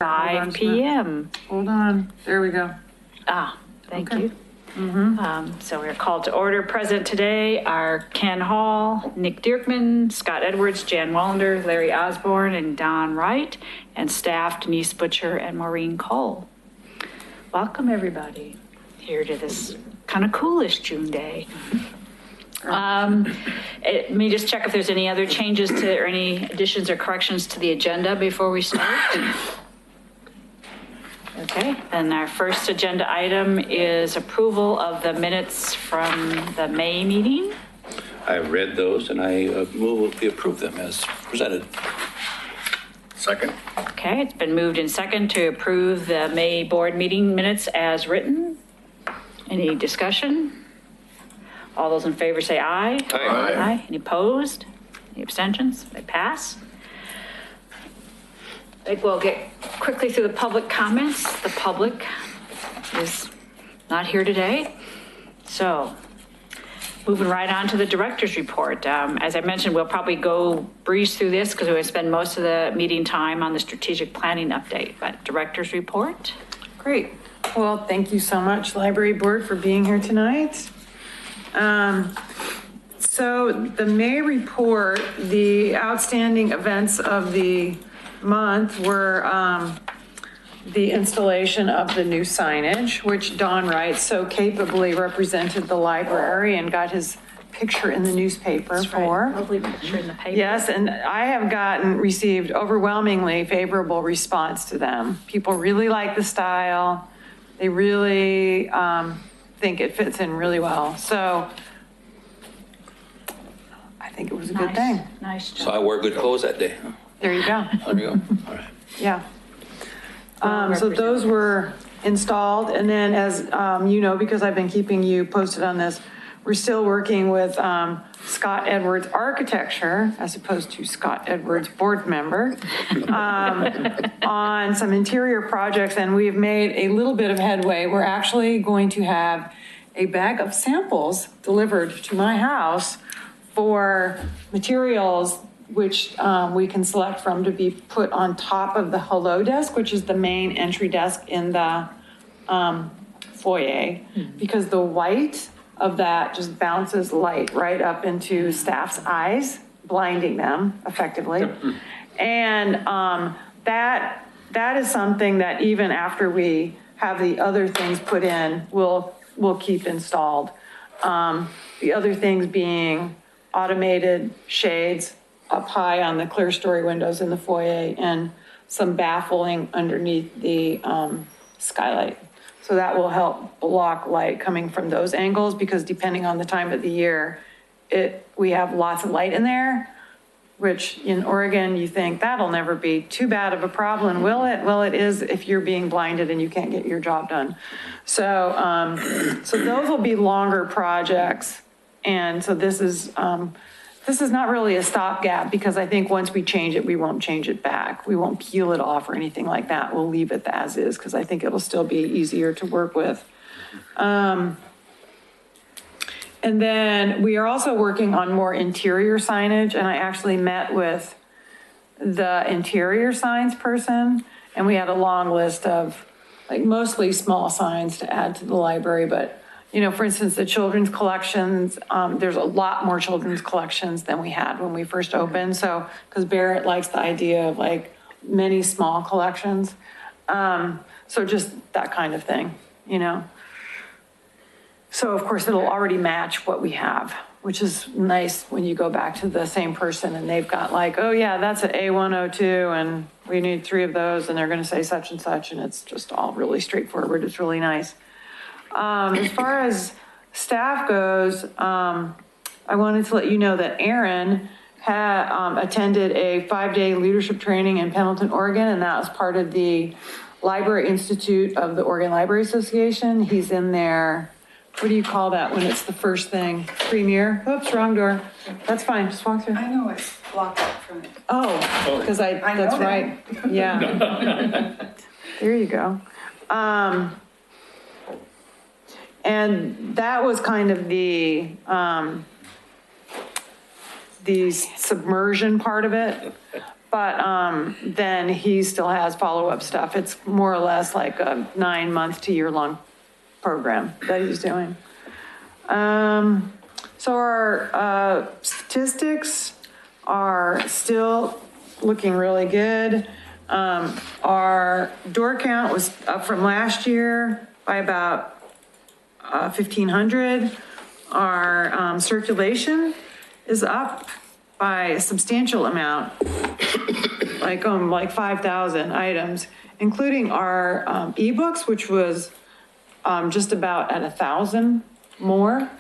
5 p.m. Hold on, there we go. Thank you. So we're called to order. Present today are Ken Hall, Nick Dierkman, Scott Edwards, Jan Wallander, Larry Osborne, and Don Wright, and staff Denise Butcher and Maureen Cole. Welcome, everybody, here to this kind of coolish June day. Let me just check if there's any other changes to or any additions or corrections to the agenda before we start. Okay, then our first agenda item is approval of the minutes from the May meeting. I read those and I move we approve them as presented. Second. Okay, it's been moved in second to approve the May board meeting minutes as written. Any discussion? All those in favor say aye. Aye. Aye. Any opposed? Any abstentions? They pass. I think we'll get quickly through the public comments. The public is not here today. So moving right on to the director's report. As I mentioned, we'll probably go breeze through this because we spend most of the meeting time on the strategic planning update, but director's report. Great. Well, thank you so much, Library Board, for being here tonight. So the May report, the outstanding events of the month were the installation of the new signage, which Don Wright so capably represented the library and got his picture in the newspaper for. Lovely picture in the paper. Yes, and I have received overwhelmingly favorable response to them. People really like the style. They really think it fits in really well. So I think it was a good thing. Nice job. So I wore good clothes that day. There you go. There you go. All right. Yeah. So those were installed. And then as you know, because I've been keeping you posted on this, we're still working with Scott Edwards Architecture, as opposed to Scott Edwards board member, on some interior projects. And we've made a little bit of headway. We're actually going to have a bag of samples delivered to my house for materials which we can select from to be put on top of the hello desk, which is the main entry desk in the foyer, because the white of that just bounces light right up into staff's eyes, blinding them effectively. And that is something that even after we have the other things put in, we'll keep installed. The other things being automated shades up high on the clear story windows in the foyer and some baffling underneath the skylight. So that will help block light coming from those angles, because depending on the time of the year, we have lots of light in there, which in Oregon, you think that'll never be too bad of a problem. Will it? Well, it is if you're being blinded and you can't get your job done. So, so those will be longer projects. And so this is not really a stopgap, because I think once we change it, we won't change it back. We won't peel it off or anything like that. We'll leave it as is, because I think it'll still be easier to work with. And then we are also working on more interior signage, and I actually met with the interior signs person, and we had a long list of like mostly small signs to add to the library, but you know, for instance, the children's collections, there's a lot more children's collections than we had when we first opened. So, because Barrett likes the idea of like many small collections. So just that kind of thing, you know. So of course it'll already match what we have, which is nice when you go back to the same person and they've got like, oh yeah, that's an A102 and we need 3 of those and they're going to say such and such, and it's just all really straightforward. It's really nice. As far as staff goes, I wanted to let you know that Aaron had attended a 5-day leadership training in Pendleton, Oregon, and that was part of the Library Institute of the Oregon Library Association. He's in there. What do you call that when it's the first thing? Premier? Oops, wrong door. That's fine, just walk through. I know it's blocked out from it. Oh, because that's right. Yeah. There you go. And that was kind of the submersion part of it. But then he still has follow-up stuff. It's more or less like a 9-month to year-long program that he's doing. So our statistics are still looking really good. Our door count was up from last year by about 1,500. Our circulation is up by a substantial amount, like 5,000 items, including our ebooks, which was just about at 1,000 more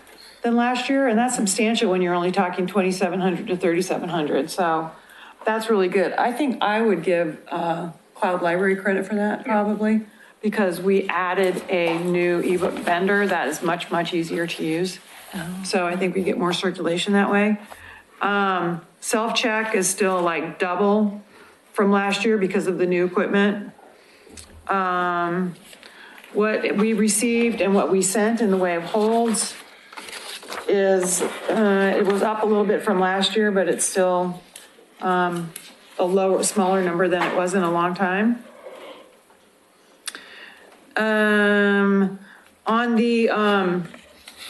than last year. And that's substantial when you're only talking 2,700 to 3,700. So that's really good. I think I would give Cloud Library credit for that probably, because we added a new ebook vendor that is much, much easier to use. So I think we get more circulation that way. Self-check is still like double from last year because of the new equipment. What we received and what we sent in the way of holds is, it was up a little bit from last year, but it's still a smaller number than it was in a long time. On the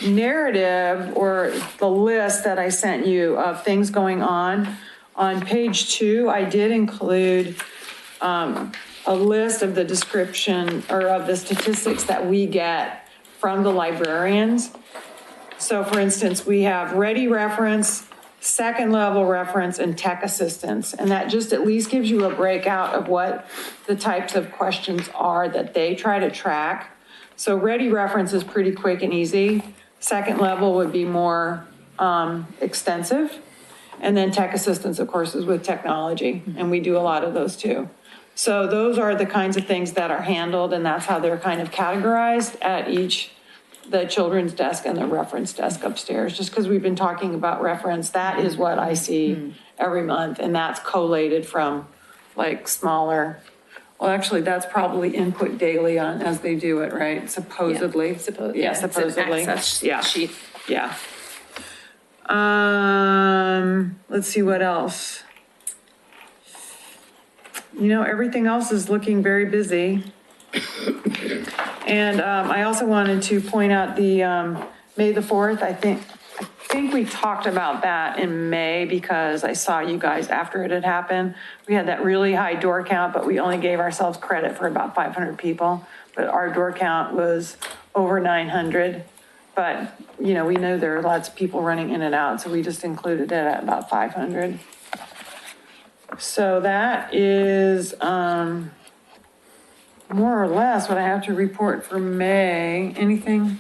narrative or the list that I sent you of things going on page 2, I did include a list of the description or of the statistics that we get from the librarians. So for instance, we have ready reference, second level reference, and tech assistance. And that just at least gives you a breakout of what the types of questions are that they try to track. So ready reference is pretty quick and easy. Second level would be more extensive. And then tech assistance, of course, is with technology. And we do a lot of those too. So those are the kinds of things that are handled, and that's how they're kind of categorized at the children's desk and the reference desk upstairs. Just because we've been talking about reference, that is what I see every month, and that's collated from like smaller, well, actually, that's probably input daily on as they do it, right? Supposedly. Yeah, supposedly. It's an access Yeah. sheet. Yeah. Let's see what else. Everything else is looking very busy. And I also wanted to point out the May the 4th. I think we talked about that in May because I saw you guys after it had happened. We had that really high door count, but we only gave ourselves credit for about 500 people. But our door count was over 900. But, we know there are lots of people running in and out, so we just included it at about 500. So that is more or less what I have to report for May. Anything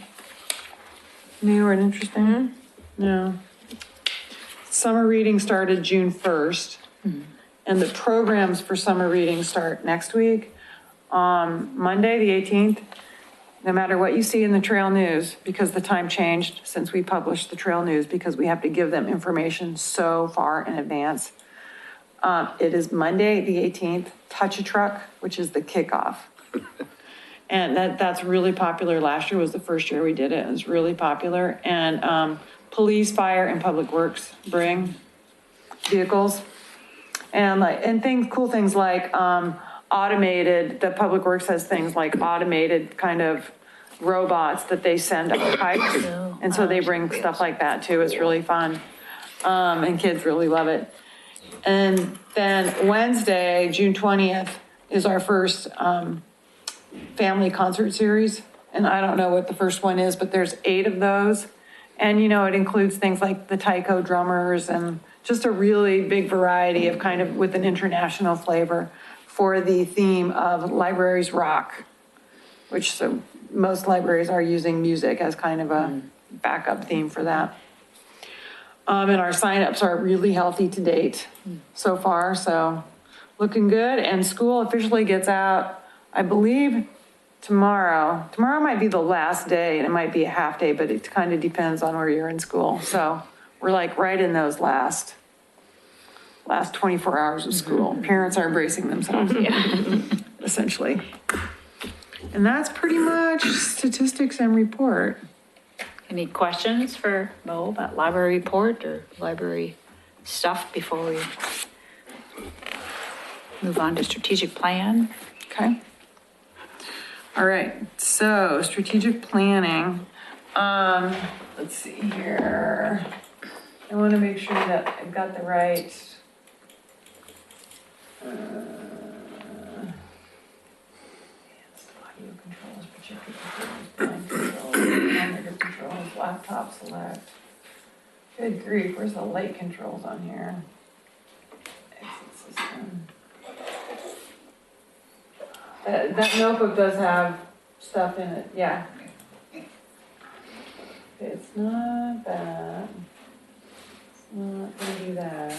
new or interesting? No. Summer reading started June 1st, and the programs for summer reading start next week. Monday, the 18th, no matter what you see in the Trail News, because the time changed since we published the Trail News, because we have to give them information so far in advance. It is Monday, the 18th, Touch a Truck, which is the kickoff. And that's really popular. Last year was the first year we did it. It was really popular. And police, fire, and public works bring vehicles. And cool things like automated, the public works has things like automated kind of robots that they send up pipes. And so they bring stuff like that too. It's really fun. And kids really love it. And then Wednesday, June 20th, is our first family concert series. And I don't know what the first one is, but there's 8 of those. And, it includes things like the taiko drummers and just a really big variety of kind of with an international flavor for the theme of Libraries Rock, which so most libraries are using music as kind of a backup theme for that. And our signups are really healthy to date so far, so looking good. And school officially gets out, I believe, tomorrow. Tomorrow might be the last day, and it might be a half day, but it kind of depends on where you're in school. So we're like right in those last 24 hours of school. Parents are bracing themselves, essentially. And that's pretty much statistics and report. Any questions for Mo about library report or library stuff before we move on to strategic plan. Okay. All right, so strategic planning. Let's see here. I want to make sure that I've got the right. Audio controls, projector controls, blind controls, monitor controls, laptop select. Good grief, where's the light controls on here? Exit system. That notebook does have stuff in it, yeah. It's not that. It's not gonna do that.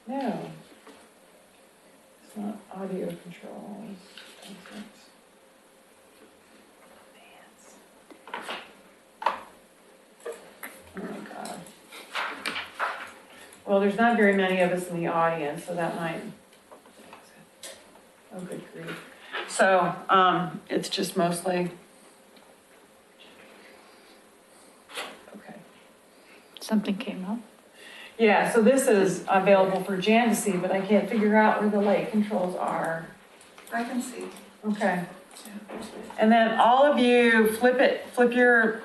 No. It's not audio controls. Oh my God. Well, there's not very many of us in the audience, so that might. Oh, good grief. So, it's just mostly. Okay. Something came up. Yeah, so this is available for Jan to see, but I can't figure out where the light controls are. I can see. Okay. And then all of you flip your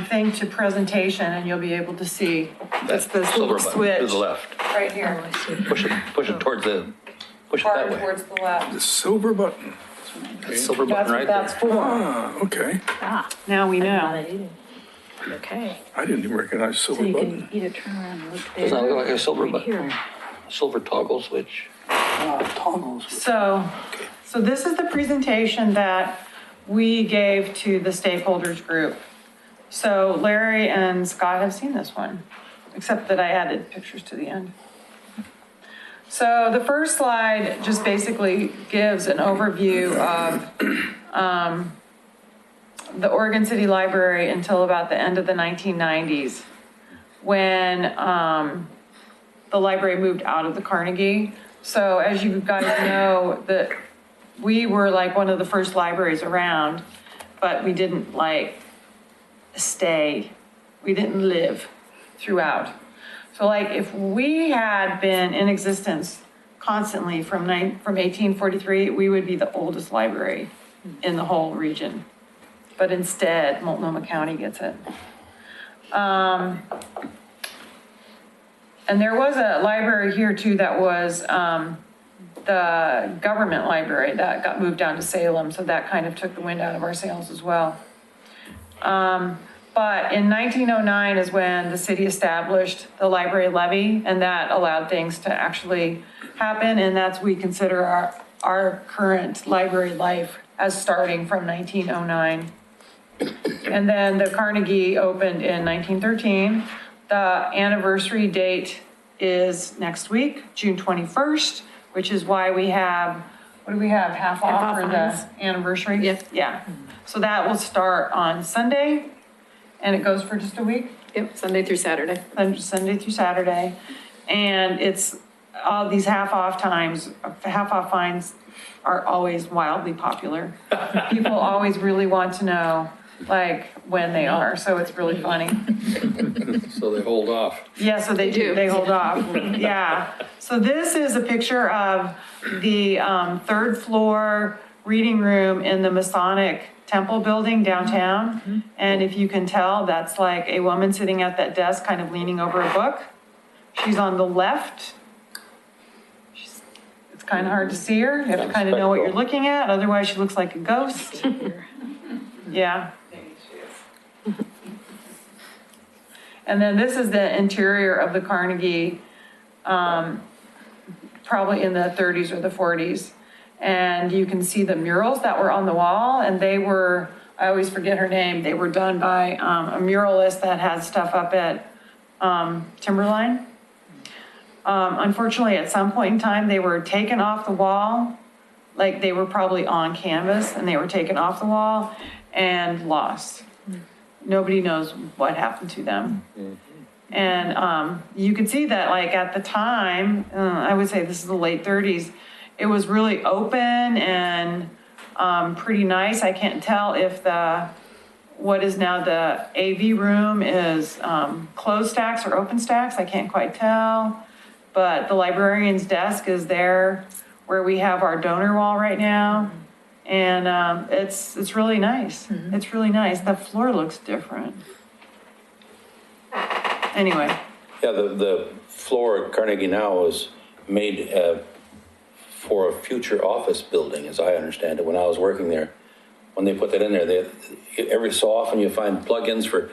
thing to presentation and you'll be able to see. That's the Silver little button switch. to the left. Right Oh, here. I see. Push it towards the, push it that Hard way. towards the left. The silver button. That silver That's button what right that's there. for. Ah, okay. Ah, Now we I didn't know know. that either. Okay, I didn't even recognize so silver you button. can either turn around and look there. Does that look like a silver right button? here. Silver toggle switch. Ah, toggles. So this is the presentation that we gave to the stakeholders group. So Larry and Scott have seen this one, except that I added pictures to the end. So the first slide just basically gives an overview of the Oregon City Library until about the end of the 1990s, when the library moved out of the Carnegie. So as you guys know, that we were like one of the first libraries around, but we didn't like stay. We didn't live throughout. So like if we had been in existence constantly from 1843, we would be the oldest library in the whole region. But instead, Multnomah County gets it. And there was a library here too that was the government library that got moved down to Salem, so that kind of took the wind out of our sails as well. But in 1909 is when the city established the library levy, and that allowed things to actually happen, and that's we consider our current library life as starting from 1909. And then the Carnegie opened in 1913. The anniversary date is next week, June 21st, which is why we have, what do we have, half off for the anniversary? Yep. Yeah, so that will start on Sunday, and it goes for just a week? Yep, Sunday through Saturday. Sunday through Saturday. And it's, all these half off fines are always wildly popular. People always really want to know, like, when they are, so it's really funny. So they hold off. Yeah, so they do, they hold off, yeah. So this is a picture of the third floor reading room in the Masonic Temple building downtown. And if you can tell, that's like a woman sitting at that desk kind of leaning over a book. She's on the left. It's kind of hard to see her, you have to kind of know what you're looking at, otherwise she looks like a ghost. Yeah. And then this is the interior of the Carnegie, probably in the 30s or the 40s. And you can see the murals that were on the wall, and they were, I always forget her name, they were done by a muralist that had stuff up at Timberline. Unfortunately, at some point in time, they were taken off the wall, like they were probably on canvas, and they were taken off the wall and lost. Nobody knows what happened to them. And you could see that like at the time, I would say this is the late 30s, it was really open and pretty nice. I can't tell if what is now the AV room is closed stacks or open stacks, I can't quite tell. But the librarian's desk is there where we have our donor wall right now. And it's really nice. It's really nice. The floor looks different. Anyway, Yeah, the floor at Carnegie now was made for a future office building, as I understand it, when I was working there. When they put that in there, every so often you find plugins for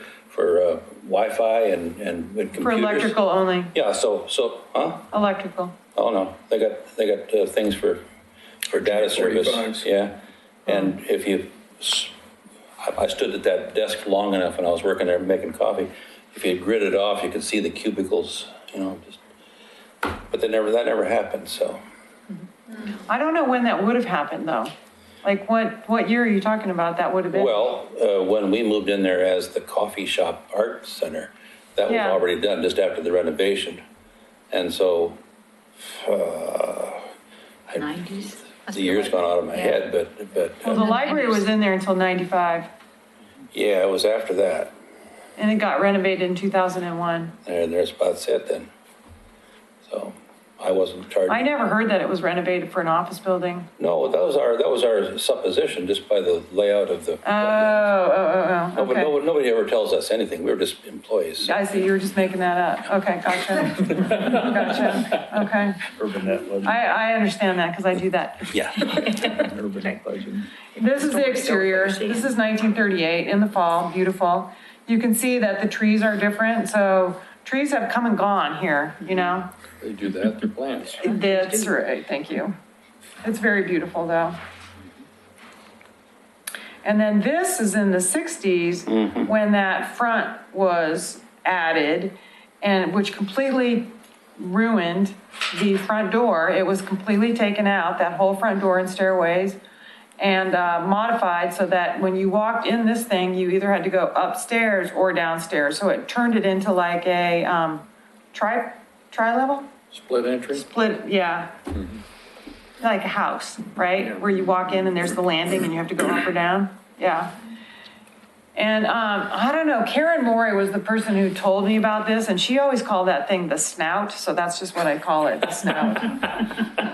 Wi-Fi and computers. for electrical only, Yeah, so, huh? electrical. Oh, no, they got things for data service. 45s. Yeah, and if I stood at that desk long enough when I was working there making coffee. If you grid it off, you could see the cubicles, but that never happened, so. I don't know when that would have happened though. Like what year are you talking about that would have been? Well, when we moved in there as the coffee shop art center, that was Yeah. already done just after the renovation. And so, 90s? the year's gone out of my head, but, Well, the library was in there until 95 yeah, it was after that. and it got renovated in 2001. There's about it then. So, I wasn't charged. I never heard that it was renovated for an office building. No, that was our supposition, just by the layout of the. Oh, okay. Nobody ever tells us anything. We were just employees. I see, you were just making that up. Okay, gotcha. Gotcha, okay. Urban net legend. I understand that because I do that. Yeah. Urban net legend. This is the exterior. This is 1938 in the fall, beautiful. You can see that the trees are different, so trees have come and gone here, They do that, they're plants. That's right, thank you. It's very beautiful though. And then this is in the 60s when that front was added and which completely ruined the front door. It was completely taken out, that whole front door and stairways, and modified so that when you walked in this thing, you either had to go upstairs or downstairs. So it turned it into like a tri-level? Split entry? Split, yeah. Like a house, right? Where you walk in and there's the landing and you have to go up or down. Yeah. And I don't know, Karen Morey was the person who told me about this, and she always called that thing the snout, so that's just what I call it, the snout.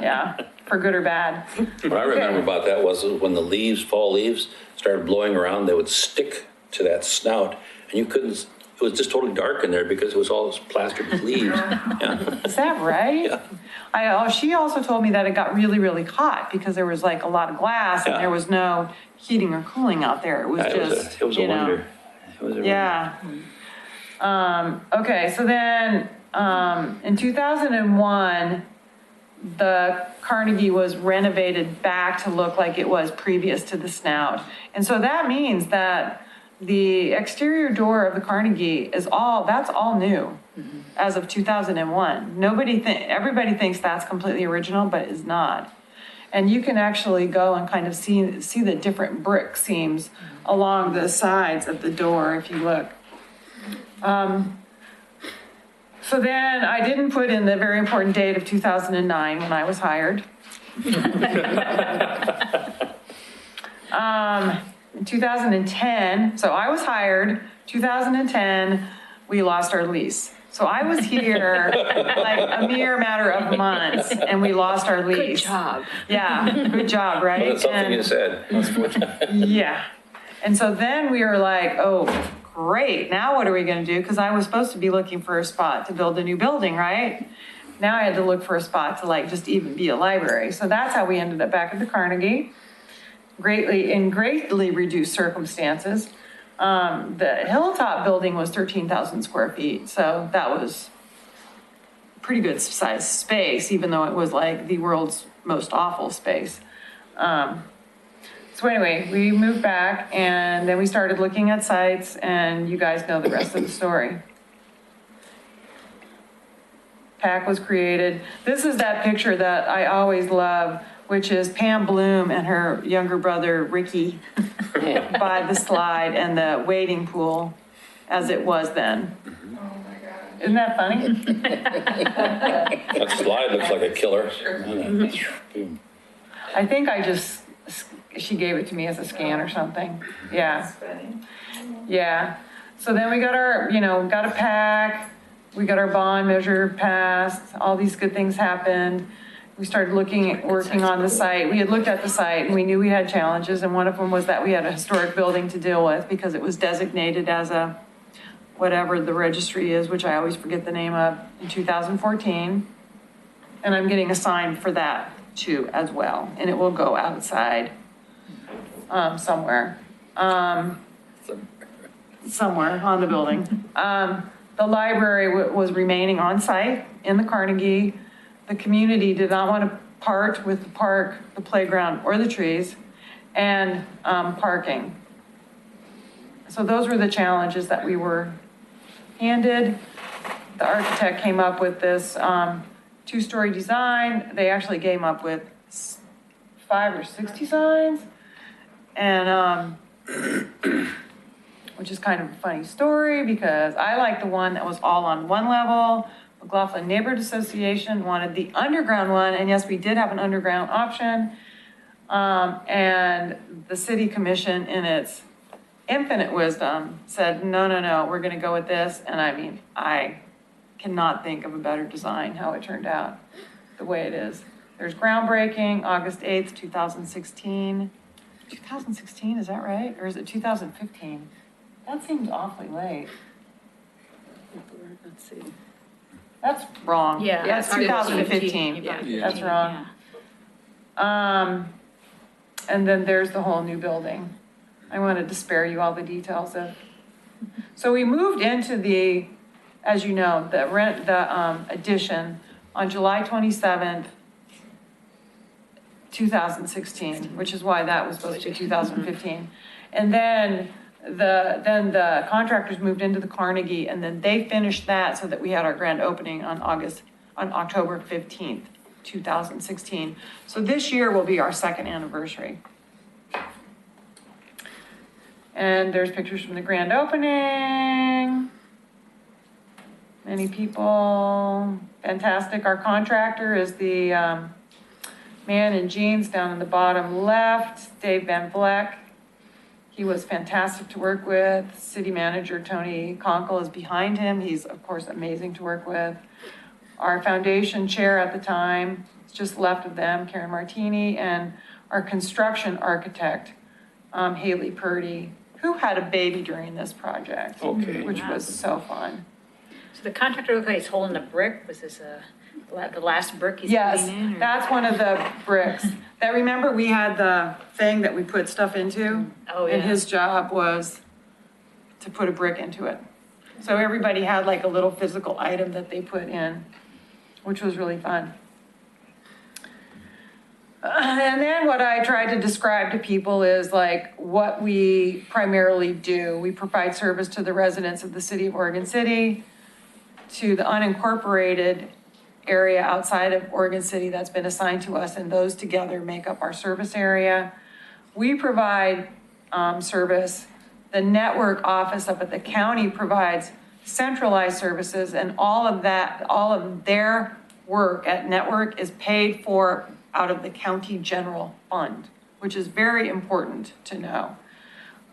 Yeah, for good or bad. What I remember about that was when the fall leaves, started blowing around, they would stick to that snout, and you couldn't, it was just totally dark in there because it was all plastered with leaves. Yeah. Is that right? Yeah. She also told me that it got really, really hot because there was like a lot of glass and Yeah. there was no heating or cooling out there. It was just, It was a wonder. It was a wonder. Yeah. Okay, so then in 2001, the Carnegie was renovated back to look like it was previous to the snout. And so that means that the exterior door of the Carnegie that's all new as of 2001. Everybody thinks that's completely original, but it is not. And you can actually go and kind of see the different brick seams along the sides of the door if you look. So then I didn't put in the very important date of 2009 when I was hired. In 2010, so I was hired, 2010, we lost our lease. So I was here like a mere matter of months and we lost our lease. Good job. Yeah, good job, right? Well, that's something And- you said. yeah. And so then we were like, oh, great. Now what are we going to do? Because I was supposed to be looking for a spot to build a new building, right? Now I had to look for a spot to like just even be a library. So that's how we ended up back at the Carnegie, greatly reduced circumstances. The Hilltop building was 13,000 square feet. So that was pretty good size space, even though it was like the world's most awful space. So anyway, we moved back and then we started looking at sites and you guys know the rest of the story. PAC was created. This is that picture that I always love, which is Pam Bloom and her younger brother, Ricky, by the slide and the wading pool as it was then. Isn't that funny? That slide looks like a killer. I think she gave it to me as a scan or something. Yeah. Yeah, so then we got our, got a pack, we got our bond measure passed, all these good things happened. We started working on the site. We had looked at the site and we knew we had challenges, and one of them was that we had a historic building to deal with because it was designated as a, whatever the registry is, which I always forget the name of, in 2014. And I'm getting a sign for that too as well, and it will go outside, somewhere. Somewhere on the building. The library was remaining on site in the Carnegie. The community did not want to part with the park, the playground, or the trees, and parking. So those were the challenges that we were handed. The architect came up with this two-story design. They actually came up with 5 or 6 designs, and which is kind of a funny story because I like the one that was all on one level. McLaughlin Neighborhood Association wanted the underground one, and yes, we did have an underground option. And the city commission, in its infinite wisdom, said, no, we're gonna go with this. And I mean, I cannot think of a better design, how it turned out the way it is. There's groundbreaking, August 8th, 2016. 2016, is that right? Or is it 2015? That seems awfully late. Let's see. That's wrong. Yeah. Yeah, it's 2015. Yeah. That's wrong. And then there's the whole new building. I wanted to spare you all the details of. So we moved into the, as you know, the addition on July 27th, 2016, which is why that was supposed to be 2015. And then the contractors moved into the Carnegie, and then they finished that so that we had our grand opening on October 15th, 2016. So this year will be our 2nd anniversary. And there's pictures from the grand opening. Many people, fantastic. Our contractor is the man in jeans down in the bottom left, Dave Van Vleck. He was fantastic to work with. City manager Tony Conkle is behind him. He's, of course, amazing to work with. Our foundation chair at the time, just left of them, Karen Martini, and our construction architect, Haley Purdy, who had a baby during this project, which was so fun. So the contractor looked like he's holding a brick. Was this the last brick he's Yes, putting in? Or? that's one of the bricks. That, remember, we had the thing that we put stuff into? Oh, yeah. And his job was to put a brick into it. So everybody had like a little physical item that they put in, which was really fun. And then what I tried to describe to people is like what we primarily do. We provide service to the residents of the city of Oregon City, to the unincorporated area outside of Oregon City that's been assigned to us, and those together make up our service area. We provide service. The network office up at the county provides centralized services, and all of their work at network is paid for out of the county general fund, which is very important to know.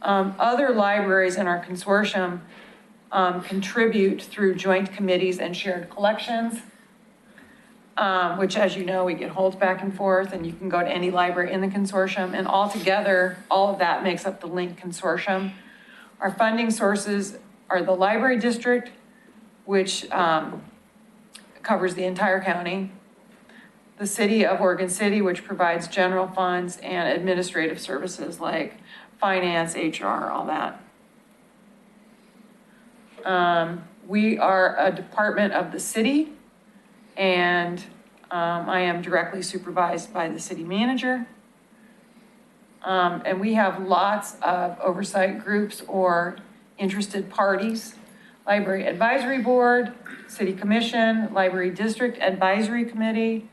Other libraries in our consortium contribute through joint committees and shared collections, which, as you know, we get holds back and forth, and you can go to any library in the consortium, and altogether, all of that makes up the LINK consortium. Our funding sources are the library district, which covers the entire county, the city of Oregon City, which provides general funds and administrative services like finance, HR, all that. We are a department of the city, and I am directly supervised by the city manager. And we have lots of oversight groups or interested parties: Library Advisory Board, City Commission, Library District Advisory Committee,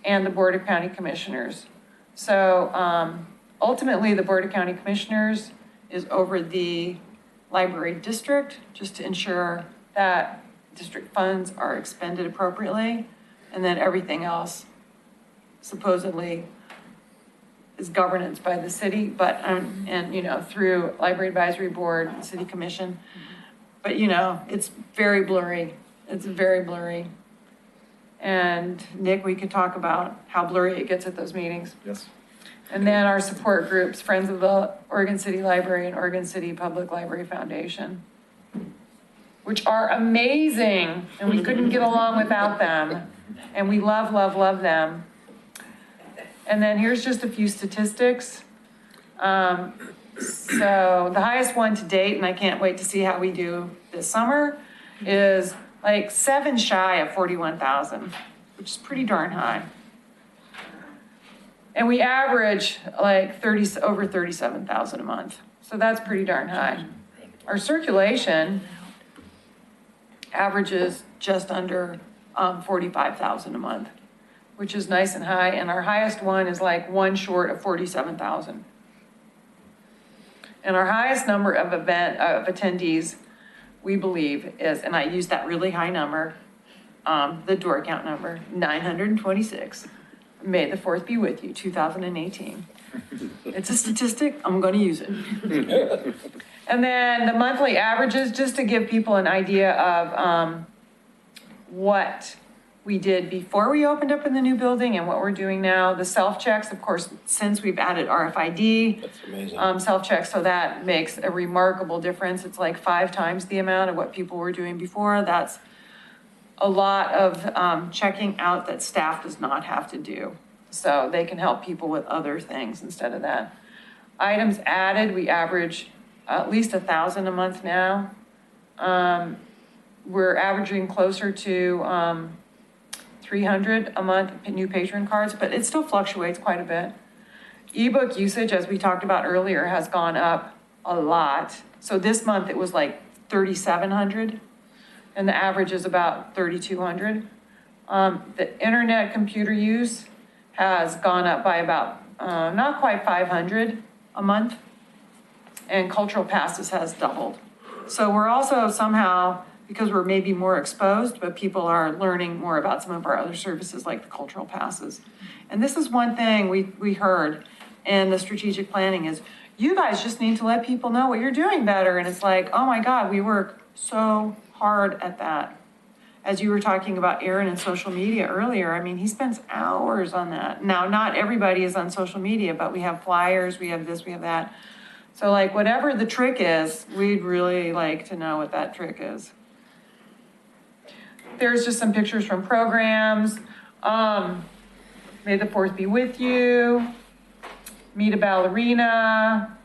and the Board of County Commissioners. So ultimately, the Board of County Commissioners is over the library district, just to ensure that district funds are expended appropriately, and then everything else supposedly is governance by the city, but, and, through Library Advisory Board, and City Commission. But, it's very blurry. It's very blurry. And Nick, we could talk about how blurry it gets at those meetings. Yes. And then our support groups, Friends of the Oregon City Library and Oregon City Public Library Foundation, which are amazing, and we couldn't get along without them. And we love, love, love them. And then here's just a few statistics. So the highest one to date, and I can't wait to see how we do this summer, is like 7 shy of 41,000, which is pretty darn high. And we average like over 37,000 a month. So that's pretty darn high. Our circulation averages just under 45,000 a month, which is nice and high. And our highest one is like one short of 47,000. And our highest number of attendees, we believe, is, and I use that really high number, the door count number, 926. May the 4th be with you, 2018. It's a statistic, I'm going to use it. And then the monthly averages, just to give people an idea of what we did before we opened up in the new building and what we're doing now. The self-checks, of course, since we've added RFID. That's amazing. Self-checks, so that makes a remarkable difference. It's like 5 times the amount of what people were doing before. That's a lot of checking out that staff does not have to do. So they can help people with other things instead of that. Items added, we average at least 1,000 a month now. We're averaging closer to 300 a month new patron cards, but it still fluctuates quite a bit. Ebook usage, as we talked about earlier, has gone up a lot. So this month it was like 3,700, and the average is about 3,200. The internet computer use has gone up by about not quite 500 a month, and cultural passes has doubled. So we're also somehow, because we're maybe more exposed, but people are learning more about some of our other services like the cultural passes. And this is one thing we heard in the strategic planning is, you guys just need to let people know what you're doing better. And it's like, oh my God, we work so hard at that. As you were talking about Aaron and social media earlier, I mean, he spends hours on that. Now, not everybody is on social media, but we have flyers, we have this, we have that. So like whatever the trick is, we'd really like to know what that trick is. There's just some pictures from programs. May the 4th be with you. Meet a ballerina.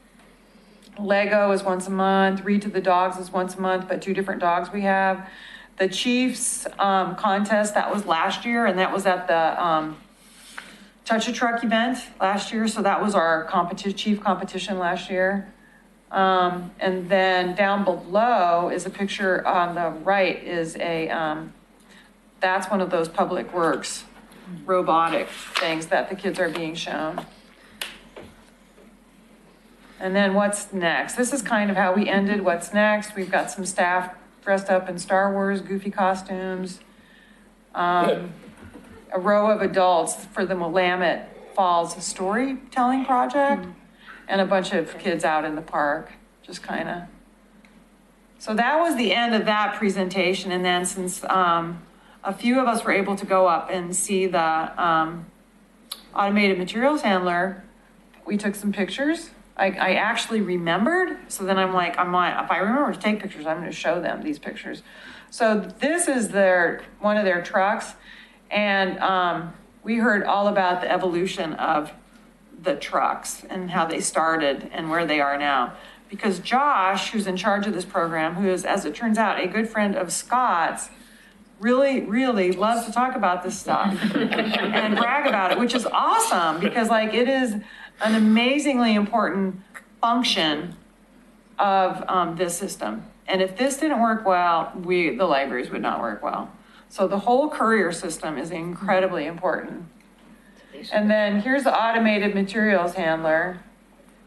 Lego is once a month. Read to the dogs is once a month, but 2 different dogs we have. The Chiefs contest, that was last year, and that was at the Touch a Truck event last year. So that was our chief competition last year. And then down below is a picture on the right is that's one of those public works robotic things that the kids are being shown. And then what's next? This is kind of how we ended. What's next? We've got some staff dressed up in Star Wars goofy costumes. A row of adults for the Willamette Falls storytelling project, and a bunch of kids out in the park, just kind of. So that was the end of that presentation. And then since a few of us were able to go up and see the automated materials handler, we took some pictures. I actually remembered. So then I'm like, if I remember to take pictures, I'm going to show them these pictures. So this is one of their trucks. And we heard all about the evolution of the trucks and how they started and where they are now. Because Josh, who's in charge of this program, who is, as it turns out, a good friend of Scott's, really, really loves to talk about this stuff and brag about it, which is awesome because like it is an amazingly important function of this system. And if this didn't work well, the libraries would not work well. So the whole courier system is incredibly important. And then here's the automated materials handler.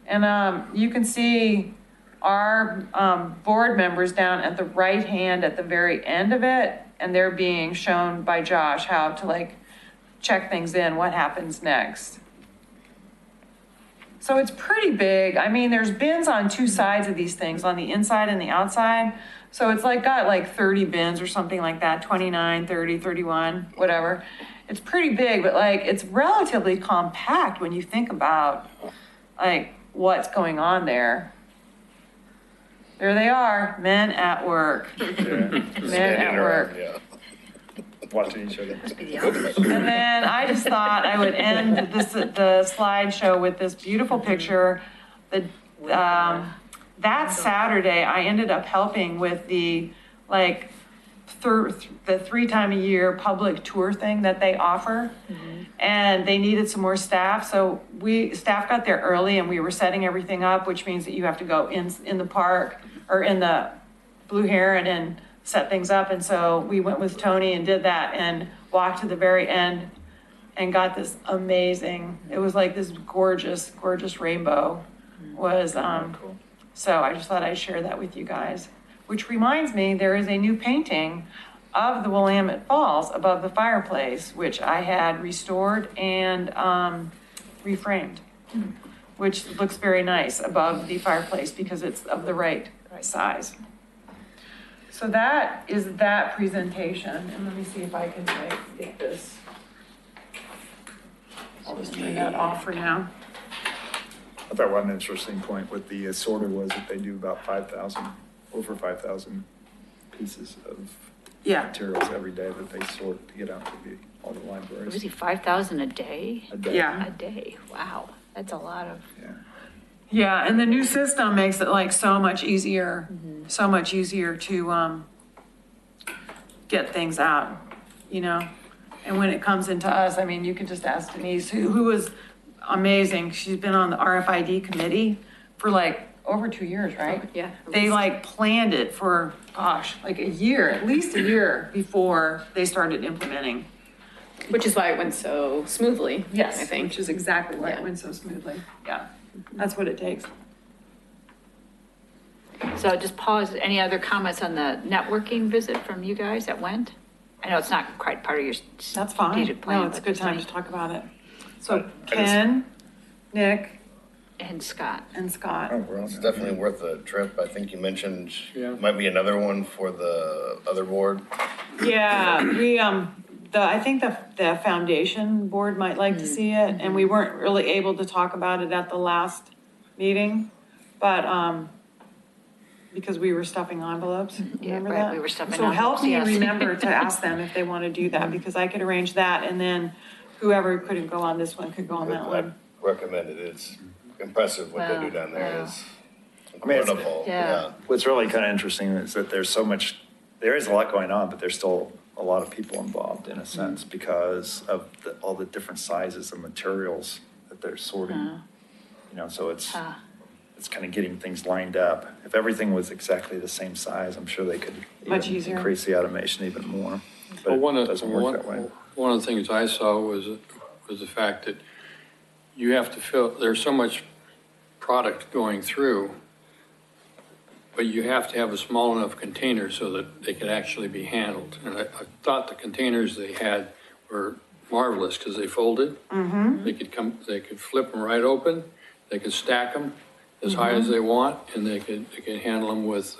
And you can see our board members down at the right hand at the very end of it. And they're being shown by Josh how to like check things in, what happens next. So it's pretty big. I mean, there's bins on two sides of these things, on the inside and the outside. So it's like got like 30 bins or something like that, 29, 30, 31, whatever. It's pretty big, but like it's relatively compact when you think about like what's going on there. There they are, men at work. Men at work. Yeah. Watching each other. And then I just thought I would end the slideshow with this beautiful picture. That Saturday, I ended up helping with the the 3-time-a-year public tour thing that they offer. And they needed some more staff, so staff got there early and we were setting everything up, which means that you have to go in the park or in the Blue Heron and set things up. And so we went with Tony and did that and walked to the very end and got this amazing, it was like this gorgeous, gorgeous rainbow was, so I just thought I'd share that with you guys. Which reminds me, there is a new painting of the Willamette Falls above the fireplace, which I had restored and reframed, which looks very nice above the fireplace because it's of the right size. So that is that presentation, and let me see if I can get this. I'll just turn that off for now. I thought one interesting point with the sorter was that they do about over 5,000 pieces of materials every day that they sort to get out to all the Was libraries. he 5,000 a day? A day. Yeah. A day, wow, that's a lot of. Yeah. Yeah, and the new system makes it like so much easier to get things out, you know? And when it comes into us, I mean, you can just ask Denise, who was amazing. She's been on the RFID committee for like over 2 years, right? Yeah. They like planned it for, like a year, at least a year before they started implementing. Which is why it went so smoothly. Yes, I think. which is exactly why it Yeah. went so smoothly. Yeah, that's what it takes. So just pause, any other comments on the networking visit from you guys that went? I know it's not quite part of your That's fine. strategic plan. No, it's a but good just time any- to talk about it. So I just- Ken, Nick, And Scott. and Scott. Oh, we're on It's that. definitely worth a trip. I think you mentioned Yeah. might be another one for the other board. Yeah, we, I think the foundation board might like to see it, and we weren't really able to talk about it at the last meeting, but, because we were stuffing envelopes, Yeah, remember right, that? we were stuffing So help envelopes, me yes. remember to ask them if they want to do that, because I could arrange that, and then whoever couldn't go on this one could go on that I one. recommend it. It's impressive what they do Wow, down there. wow. It's mean, it's- incredible. Yeah. What's really kind of interesting is that there is a lot going on, but there's still a lot of people involved in a sense because of all the different sizes of materials that they're sorting. You know, so it's kind of getting things lined up. If everything was exactly the same size, I'm sure they could Much even easier. increase the automation even more. But Well, one it of, doesn't work that way. one of the things I saw was the fact that you have to fill, there's so much product going through, but you have to have a small enough container so that they can actually be handled. And I thought the containers they had were marvelous because they folded. They could flip them right open, they could stack them as high as they want, and they could handle them with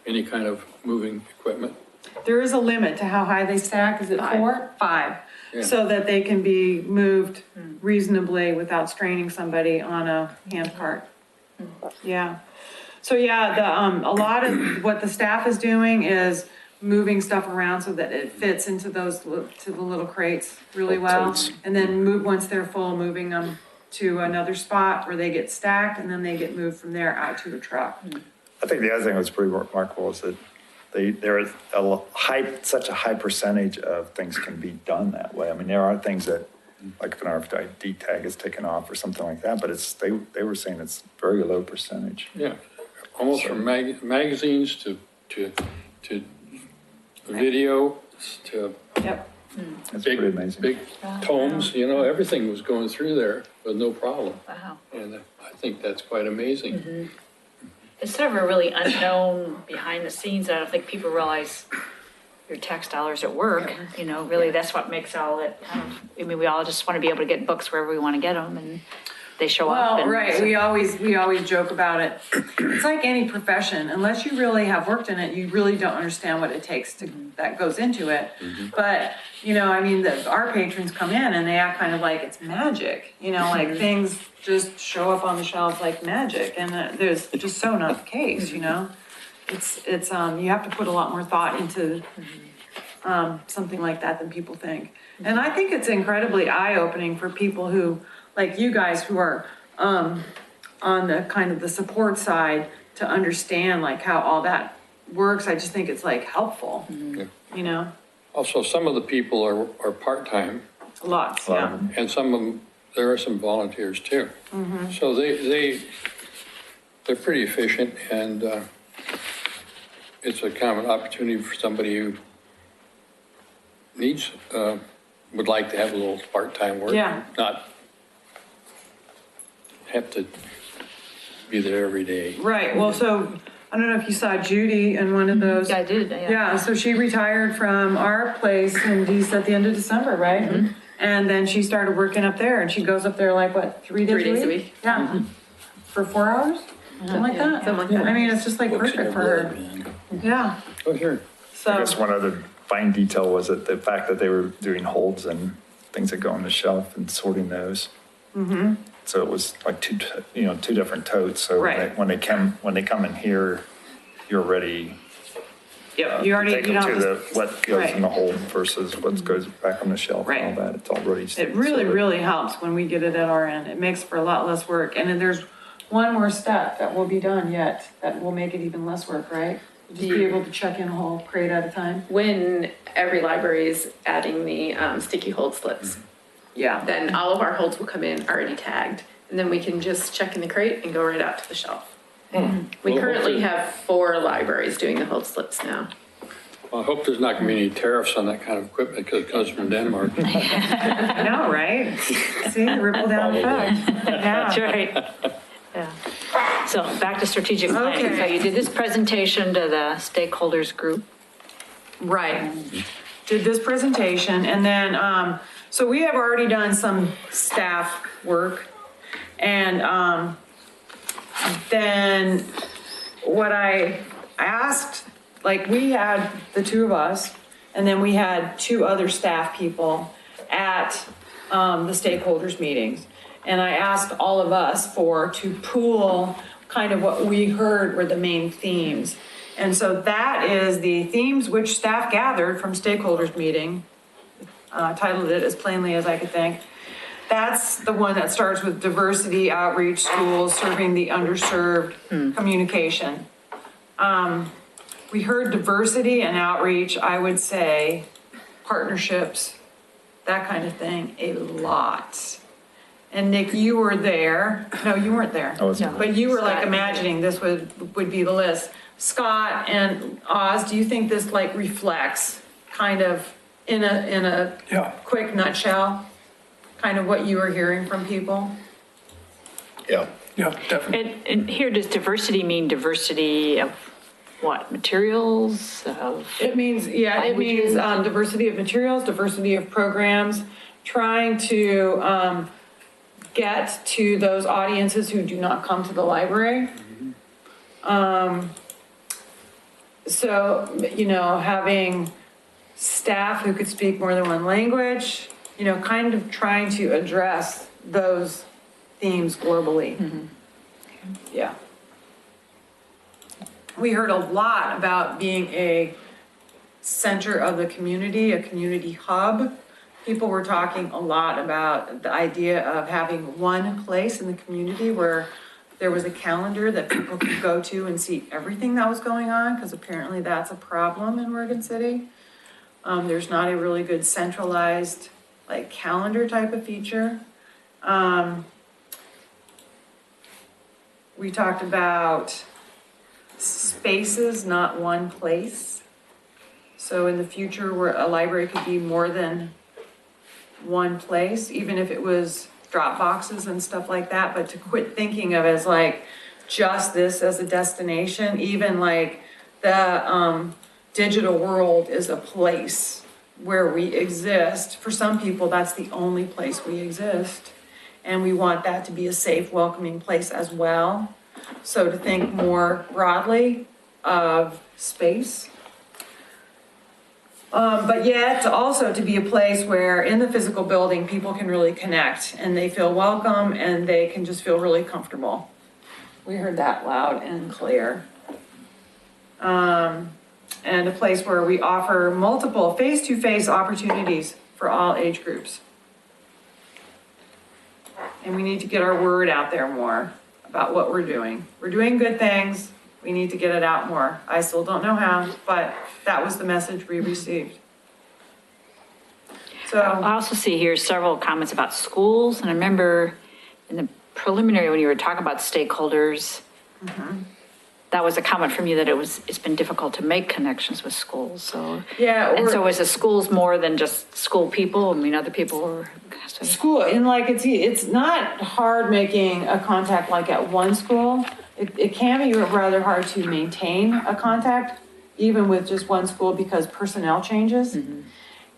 any kind of moving equipment. There is a limit to how high they stack, is it 4? 5. Yeah. So that they can be moved reasonably without straining somebody on a hand cart. Yeah. So yeah, a lot of what the staff is doing is moving stuff around so that it fits into to the little crates really well. And then once they're full, moving them to another spot where they get stacked, and then they get moved from there out to a truck. I think the other thing that's pretty remarkable is that there is such a high percentage of things can be done that way. I mean, there are things that, like if an RFID tag is taken off or something like that, but they were saying it's very low percentage. Yeah, almost from magazines to video to Yep. That's big, pretty amazing. big tomes, you know, everything was going through there with no problem. Wow. And I think that's quite amazing. It's sort of a really unknown behind the scenes. I don't think people realize your tax dollars at work, you know, really that's what makes all it kind of, I mean, we all just want to be able to get books wherever we want to get them and they show up. Well, and- right, we always joke about it. It's like any profession, unless you really have worked in it, you really don't understand what it takes to, that goes into it. But, you know, I mean, our patrons come in and they act kind of like it's magic, you know, like things just show up on the shelves like magic, and there's just so not the case, you know? It's, you have to put a lot more thought into, something like that than people think. And I think it's incredibly eye-opening for people who, like you guys who are, on the kind of the support side to understand like how all that works. I just think it's like helpful, you know, Also, some of the people are part-time, lots, yeah. and some of them, there are some volunteers too. So they're pretty efficient, and it's a kind of an opportunity for somebody who needs, would like to have a little part-time work. Yeah. Not have to be there every day. Right, well, so, I don't know if you saw Judy in one of those. Yeah, I did, yeah. Yeah, so she retired from our place at the end of December, right? And then she started working up there, and she goes up there like, what, 3 days a week? 3 days a week. Yeah, for 4 hours, something like that. something like that. I mean, it's just like Books in perfect your for her, blood, man. yeah, Oh, here. so. I guess one other fine detail was that the fact that they were doing holds and things that go on the shelf and sorting those. So it was like two different totes. So Right. when they come in here, you're ready. Yep, you already, Take you them don't to have to- the, what goes Right. in the hold versus what goes back on the shelf and all Right. that. It's already. It really, sorted. really helps when we get it at our end. It makes for a lot less work. And then there's one more step that will be done yet that will make it even less work, right? Just be able to check in a whole crate at a time. When every library is adding the sticky hold slips, Yeah. then all of our holds will come in already tagged. And then we can just check in the crate and go right out to the shelf. We Well, currently hopefully- have 4 libraries doing the hold slips now. Well, I hope there's not going to be any tariffs on that kind of equipment because it comes from Denmark. I know, right? See, ripple down effect. That's Yeah. right. Yeah. So back to strategic planning. Okay. So you did this presentation to the stakeholders group. Right. Did this presentation and then, so we have already done some staff work. And, then what I asked, like we had the 2 of us and then we had 2 other staff people at, the stakeholders meetings. And I asked all of us to pool kind of what we heard were the main themes. And so that is the themes which staff gathered from stakeholders meeting, titled it as plainly as I could think. That's the one that starts with diversity, outreach, schools, serving the underserved, communication. We heard diversity and outreach, I would say, partnerships, that kind of thing, a lot. And Nick, you were there. No, you weren't there. I wasn't. But you were like Scott. imagining this would be the list. Scott and Oz, do you think this like reflects kind of in a Yeah, quick nutshell, kind of what you were hearing from people? Yeah. yeah, definitely. And here, does diversity mean diversity of what, materials, of? It means, yeah, it means diversity of materials, diversity of programs, trying to get to those audiences who do not come to the library. So, you know, having staff who could speak more than one language, you know, kind of trying to address those themes globally. Yeah. We heard a lot about being a center of the community, a community hub. People were talking a lot about the idea of having one place in the community where there was a calendar that people could go to and see everything that was going on, because apparently that's a problem in Morgan City. There's not a really good centralized, like, calendar type of feature. We talked about spaces, not one place. So in the future, where a library could be more than one place, even if it was drop boxes and stuff like that, but to quit thinking of it as like just this as a destination, even like the digital world is a place where we exist. For some people, that's the only place we exist. And we want that to be a safe, welcoming place as well. So to think more broadly of space. But yet also to be a place where in the physical building, people can really connect and they feel welcome and they can just feel really comfortable. We heard that loud and clear. And a place where we offer multiple face-to-face opportunities for all age groups. And we need to get our word out there more about what we're doing. We're doing good things. We need to get it out more. I still don't know how, but that was the message we received. I So, also see here several comments about schools, and I remember in the preliminary, when you were talking about stakeholders, that was a comment from you that it's been difficult to make connections with schools, so. yeah, And so or is the schools more than just school people? I mean, other people are. school, and like, it's not hard making a contact like at one school. It can be rather hard to maintain a contact, even with just one school, because personnel changes.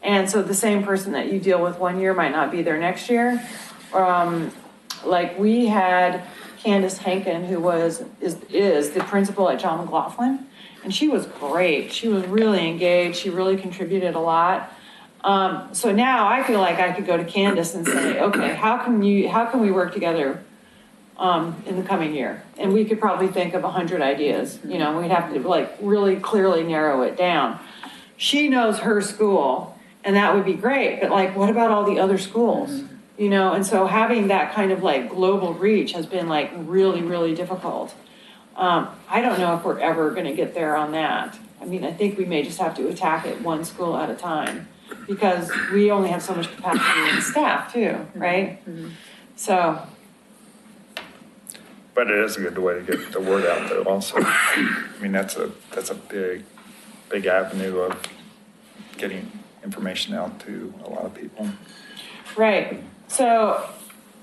And so the same person that you deal with one year might not be there next year. Like we had Candace Hankin, who is the principal at John McLaughlin, and she was great. She was really engaged. She really contributed a lot. So now I feel like I could go to Candace and say, okay, how can we work together in the coming year? And we could probably think of 100 ideas. You know, we'd have to like really clearly narrow it down. She knows her school, and that would be great. But like, what about all the other schools? You know, and so having that kind of like global reach has been like really, really difficult. I don't know if we're ever going to get there on that. I mean, I think we may just have to attack it one school at a time, because we only have so much capacity in staff too, right? So. But it is a good way to get the word out there also. I mean, that's a big avenue of getting information out to a lot of people. Right. So,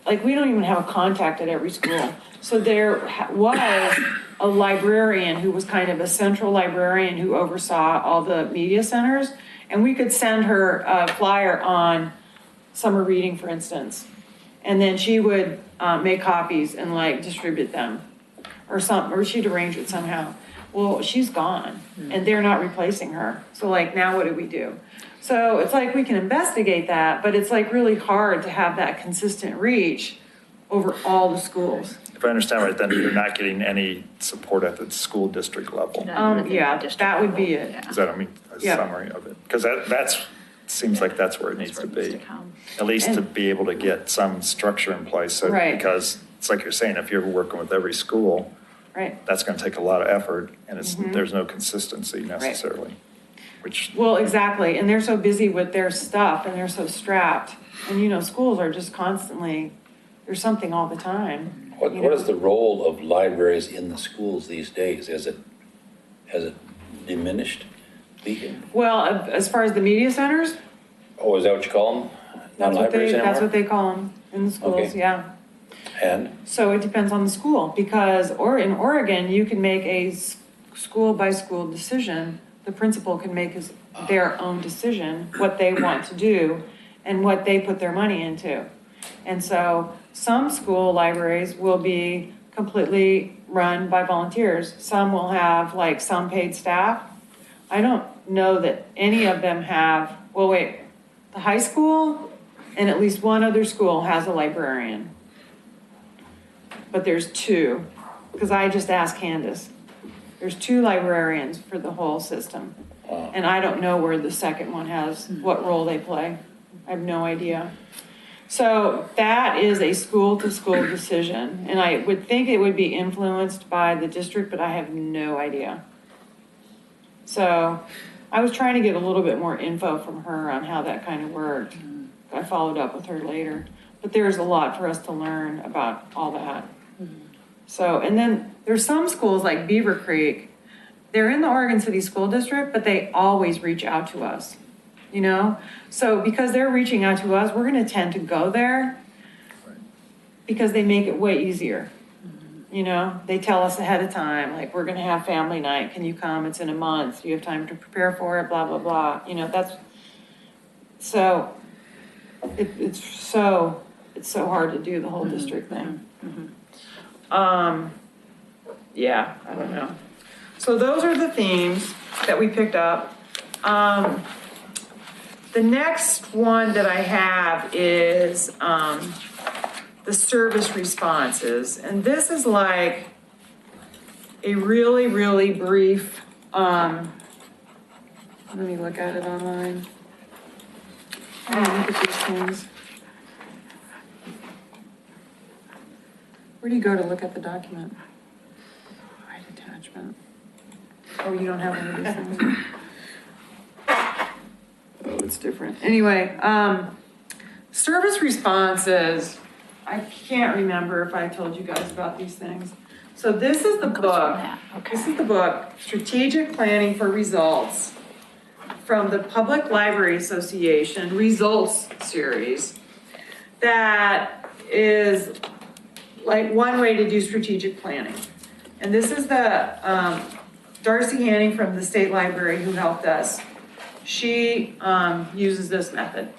like, we don't even have a contact at every school. So there was a librarian who was kind of a central librarian who oversaw all the media centers. And we could send her a flyer on summer reading, for instance. And then she would make copies and like distribute them or something, or she'd arrange it somehow. Well, she's gone and they're not replacing her. So like, now what do we do? So it's like, we can investigate that, but it's like really hard to have that consistent reach over all the schools. If I understand right, then you're not getting any support at the school district level. Yeah, that would be it. Is that, I mean, a Yeah. summary of it? Because that's, seems like that's where it needs to be. At least to be able to get some structure in place. So, Right. because it's like you're saying, if you're working with every school, Right. that's going to take a lot of effort, and there's no consistency necessarily, which, Well, exactly. And they're so busy with their stuff and they're so strapped. And, you know, schools are just constantly, there's something all the time. What is the role of libraries in the schools these days? Has it diminished? Well, as far as the media centers, Oh, is that what you call them? Non-libraries anymore? that's what they call them in the schools, Okay. yeah. And? So it depends on the school, because in Oregon, you can make a school by school decision. The principal can make their own decision, what they want to do and what they put their money into. And so some school libraries will be completely run by volunteers. Some will have like some paid staff. I don't know that any of them have, well, wait, the high school and at least one other school has a librarian. But there's two, because I just asked Candace. There's 2 librarians for the whole system. And I don't know where the second one has, what role they play. I have no idea. So that is a school-to-school decision. And I would think it would be influenced by the district, but I have no idea. So I was trying to get a little bit more info from her on how that kind of worked. I followed up with her later. But there's a lot for us to learn about all that. So, and then there's some schools like Beaver Creek, they're in the Oregon City School District, but they always reach out to us, you know? So because they're reaching out to us, we're gonna tend to go there because they make it way easier. You know, they tell us ahead of time, like, we're gonna have family night, can you come? It's in a month, you have time to prepare for it, blah, blah, blah. You know, that's, so, it's it's so hard to do the whole district thing. Yeah, I don't know. So those are the themes that we picked up. The next one that I have is the service responses. And this is like a really, really brief, let me look at it online. I don't look at these things. Where do you go to look at the document? Hide attachment. Oh, you don't have one of these things? Oh, it's different. Anyway, service responses, I can't remember if I told you guys about these things. So this is the book. This is the book, Strategic Planning for Results, from the Public Library Association Results Series. That is like one way to do strategic planning. And this is the Darcy Hanning from the State Library who helped us. She uses this method.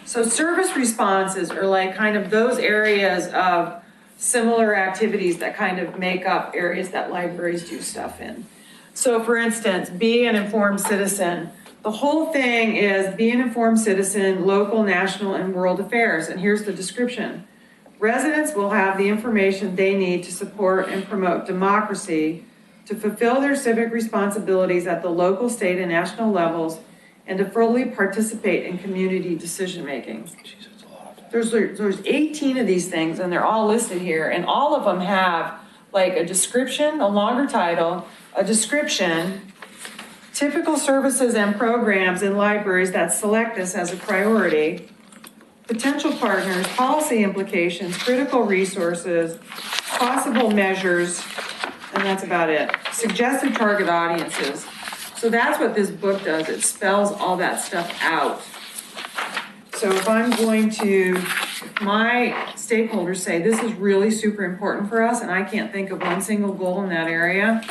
So service responses are like kind of those areas of similar activities that kind of make up areas that libraries do stuff in. So for instance, be an informed citizen. The whole thing is be an informed citizen, local, national, and world affairs. And here's the description. Residents will have the information they need to support and promote democracy, to fulfill their civic responsibilities at the local, state, and national levels, and to fully participate in community decision-making. There's 18 of these things, and they're all listed here, and all of them have like a description, a longer title, a description, typical services and programs in libraries that select this as a priority, potential partners, policy implications, critical resources, possible measures, and that's about it. Suggested target audiences. So that's what this book does. It spells all that stuff out. So if I'm going to, if my stakeholders say this is really super important for us and I can't think of one single goal in that area,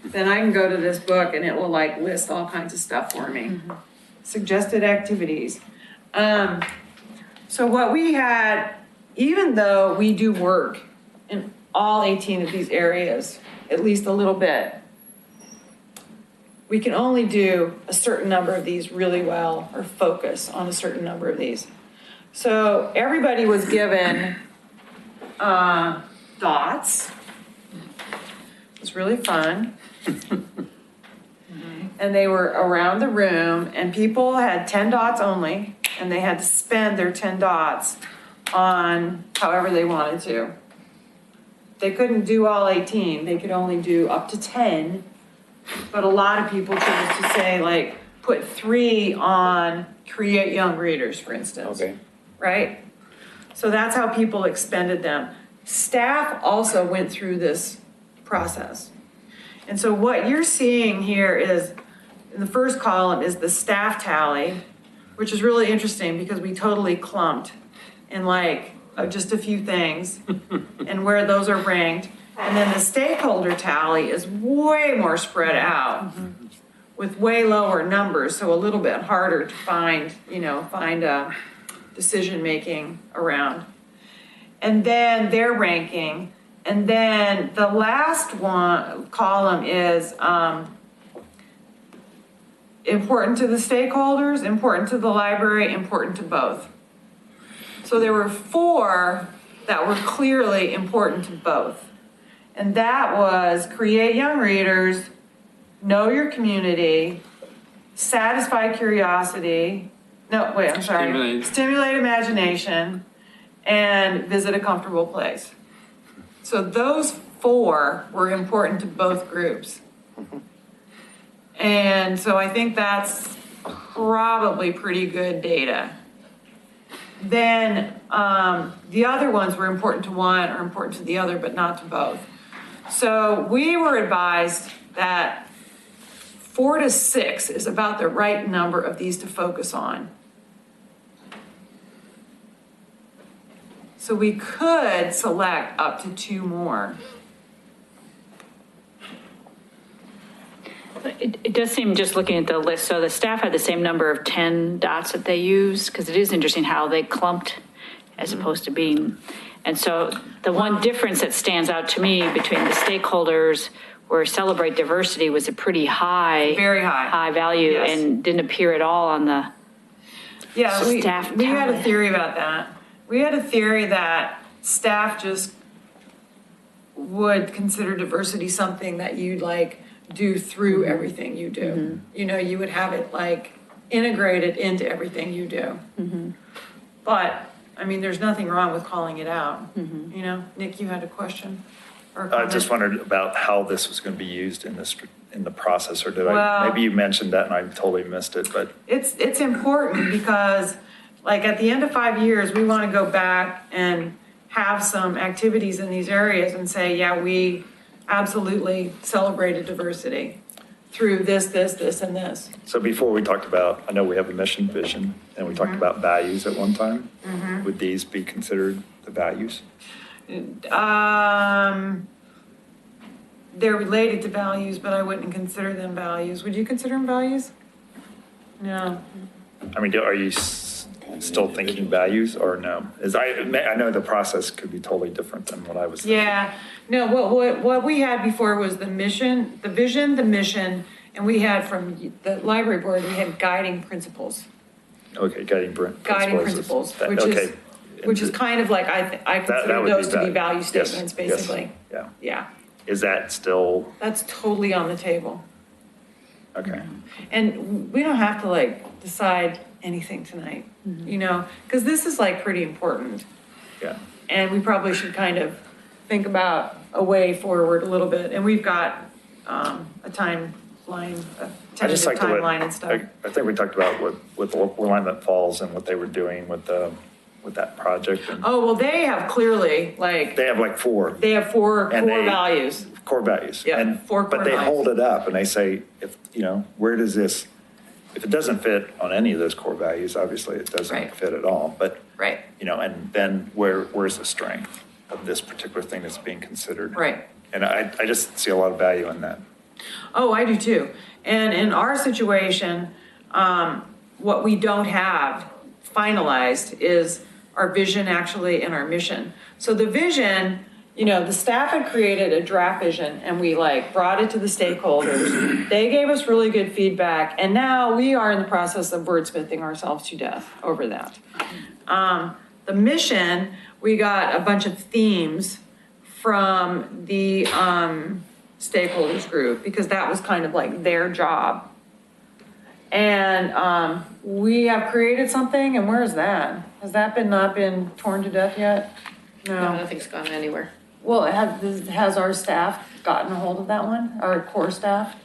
then I can go to this book and it will like list all kinds of stuff for me. Suggested activities. So what we had, even though we do work in all 18 of these areas, at least a little bit, we can only do a certain number of these really well or focus on a certain number of these. So everybody was given dots. It was really fun. And they were around the room and people had 10 dots only and they had to spend their 10 dots on however they wanted to. They couldn't do all 18, they could only do up to 10. But a lot of people chose to say, like, put 3 on create young readers, for instance. Okay. Right? So that's how people expended them. Staff also went through this process. And so what you're seeing here is, in the first column is the staff tally, which is really interesting because we totally clumped in like just a few things and where those are ranked. And then the stakeholder tally is way more spread out with way lower numbers, so a little bit harder to find decision-making around. And then their ranking. And then the last one column is important to the stakeholders, important to the library, important to both. So there were 4 that were clearly important to both. And that was create young readers, know your community, satisfy curiosity, stimulate imagination, and visit a comfortable place. So those 4 were important to both groups. And so I think that's probably pretty good data. Then the other ones were important to one or important to the other, but not to both. So we were advised that 4 to 6 is about the right number of these to focus on. So we could select up to 2 more. does seem, just looking at the list, so the staff had the same number of 10 dots that they use, because it is interesting how they clumped as opposed to being. And so the one difference that stands out to me between the stakeholders where Celebrate Diversity was a pretty high. Very high. High value Yes. and didn't appear at all on the, Yeah, Staff we had a talent. theory about that. We had a theory that staff just would consider diversity something that you'd like do through everything you do. You know, you would have it like integrated into everything you do. But, I mean, there's nothing wrong with calling it out. You know, Nick, you had a question or a I comment? just wondered about how this was going to be used in this, in the process, or did Well- maybe you mentioned that and I totally missed it, but It's important because like at the end of 5 years, we want to go back and have some activities in these areas and say, yeah, we absolutely celebrated diversity through this, and this. so before we talked about, I know we have a mission, vision, and we talked about values at one time. Would these be considered the values? They're related to values, but I wouldn't consider them values. Would you consider them values? No. I mean, are you still thinking values or no? I know the process could be totally different than what I was thinking. Yeah, no, what we had before was the mission, the vision, the mission, and we had from the library board, we had guiding principles. Okay, guiding Principles, That- which okay. is, which is kind of like, I That consider would those to be that. value Yes, statements, yes, basically. Yeah. Yeah, Is that still, that's totally on the table. okay. And we don't have to like decide anything tonight, you know, because this is like pretty important. Yeah. And we probably should kind of think about a way forward a little bit. And we've got a timeline, a I just tentative like the way, timeline and stuff. I think we talked about with Willamette Falls and what they were doing with that project. And Oh, well, they have clearly, like, they have like four they have four And core they- values. core values. Yeah, And- 4 core But they values. hold it up and they say, if, you know, where does this, if it doesn't fit on any of those core values, obviously it doesn't Right. fit at all. But, Right, you know, and then where's the strength of this particular thing that's being considered? right. And I just see a lot of value in that. Oh, I do too. And in our situation, what we don't have finalized is our vision actually and our mission. So the vision, you know, the staff had created a draft vision and we like brought it to the stakeholders. They gave us really good feedback and now we are in the process of wordsmithing ourselves to death over that. The mission, we got a bunch of themes from the stakeholders group because that was kind of like their job. And we have created something, and where is that? Has that not been torn to death yet? No, nothing's gone anywhere. Well, has our staff gotten a hold of that one, our core staff?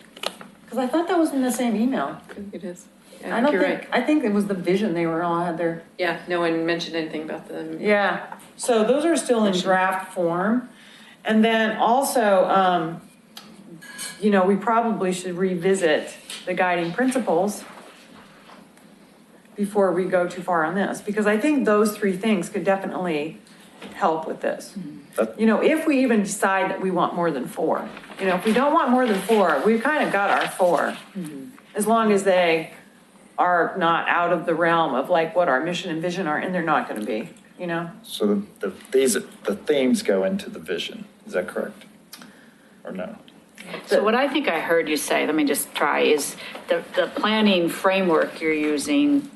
Because I thought that was in the same email. I think it is. I Yeah, don't you're think, right. I think it was the vision they were all had their, Yeah, no one mentioned anything about them. yeah. So those are still in draft form. And then also, you know, we probably should revisit the guiding principles before we go too far on this, because I think those 3 things could definitely help with this. You know, if we even decide that we want more than 4, you know, if we don't want more than 4, we've kind of got our 4. As long as they are not out of the realm of like what our mission and vision are, and they're not going to be, you know? So the themes go into the vision, is that correct? Or no? so what I think I heard you say, let me just try, is the planning framework you're using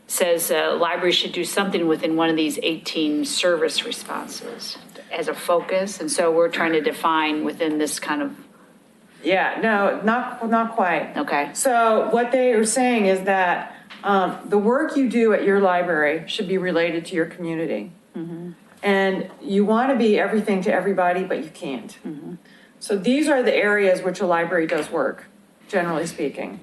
says libraries should do something within one of these 18 service responses as a focus. And so we're trying to define within this kind of, Yeah, no, not quite. okay. So what they are saying is that the work you do at your library should be related to your community. And you want to be everything to everybody, but you can't. So these are the areas which a library does work, generally speaking.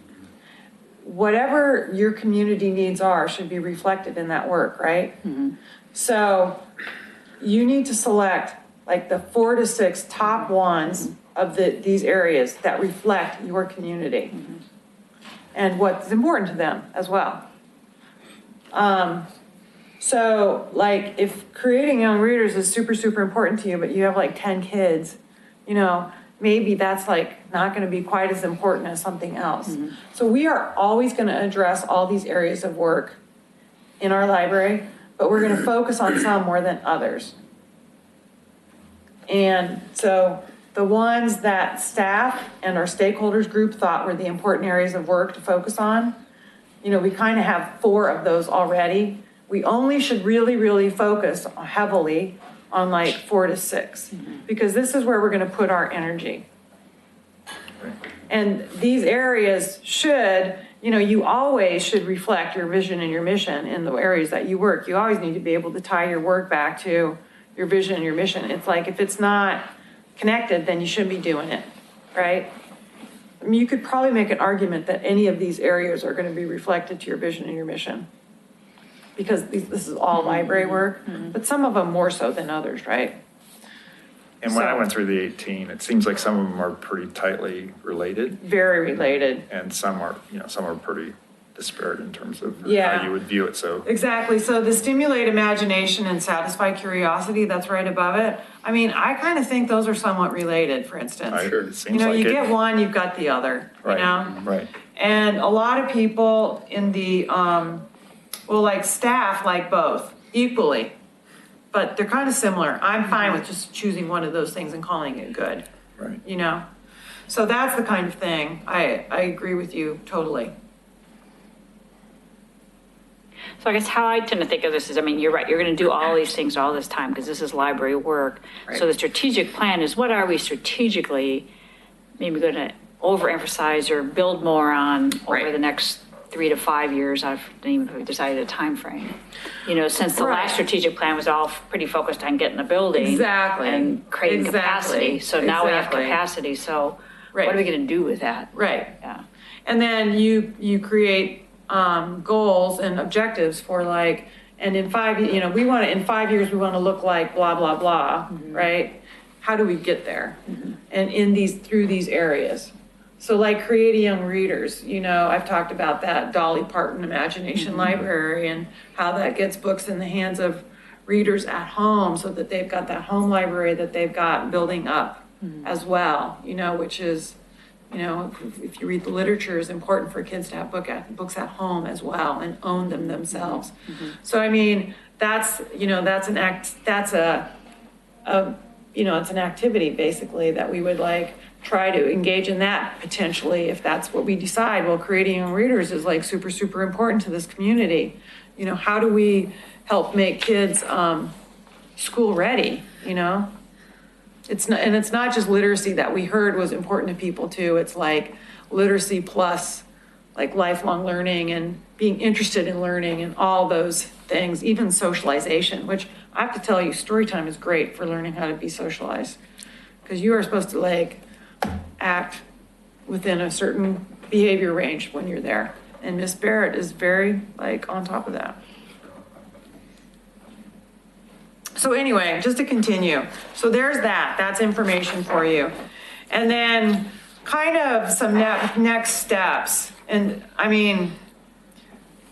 Whatever your community needs are should be reflected in that work, right? So you need to select like the 4 to 6 top ones of these areas that reflect your community and what's important to them as well. So like if creating young readers is super, super important to you, but you have like 10 kids, you know, maybe that's like not gonna be quite as important as something else. So we are always gonna address all these areas of work in our library, but we're gonna focus on some more than others. And so the ones that staff and our stakeholders group thought were the important areas of work to focus on, you know, we kind of have 4 of those already. We only should really, really focus heavily on like 4 to 6, because this is where we're gonna put our energy. And these areas should, you know, you always should reflect your vision and your mission in the areas that you work. You always need to be able to tie your work back to your vision and your mission. It's like, if it's not connected, then you shouldn't be doing it, right? I mean, you could probably make an argument that any of these areas are gonna be reflected to your vision and your mission, because this is all library work, but some of them more so than others, right? And when I So- went through the 18, it seems like some of them are pretty tightly related, Very related. and some are, you know, some are pretty disparate in terms of Yeah. how you would view it, so. Exactly. So the stimulate imagination and satisfy curiosity, that's right above it. I mean, I kind of think those are somewhat related, for instance. It You seems know, like you it. get one, you've got the other, you Right, know? right. And a lot of people in the, well, like staff like both equally, but they're kind of similar. I'm fine with just choosing one of those things and calling it good, Right. you know? So that's the kind of thing. I agree with you totally. So I guess how I tend to think of this is, I mean, you're right, you're going to do all these things all this time because this is library work. So Right. the strategic plan is, what are we strategically maybe going to overemphasize or build more on over Right. the next 3 to 5 years? I've even decided a time frame. You know, since the Right. last strategic plan was all pretty focused on getting the building. Exactly. And creating Exactly. capacity. So now we have Exactly. capacity. So Right. what are we going to do with that? Right. Yeah. And then you create goals and objectives for like, and in 5, you know, in 5 years, we want to look like blah, blah, blah, right? How do we get there? And through these areas. So like creating young readers, you know, I've talked about that Dolly Parton Imagination Library and how that gets books in the hands of readers at home so that they've got that home library that they've got building up as well, you know, which is, you know, if you read the literature, it's important for kids to have books at home as well and own them themselves. So, I mean, that's, you know, it's an activity basically that we would like try to engage in that potentially if that's what we decide. Well, creating young readers is like super, super important to this community. You know, how do we help make kids school ready, you know? It's not just literacy that we heard was important to people too. It's like literacy plus like lifelong learning and being interested in learning and all those things, even socialization, which I have to tell you, story time is great for learning how to be socialized. Because you are supposed to like act within a certain behavior range when you're there. And Miss Barrett is very like on top of that. So anyway, just to continue. So there's that's information for you. And then kind of some next steps. And I mean,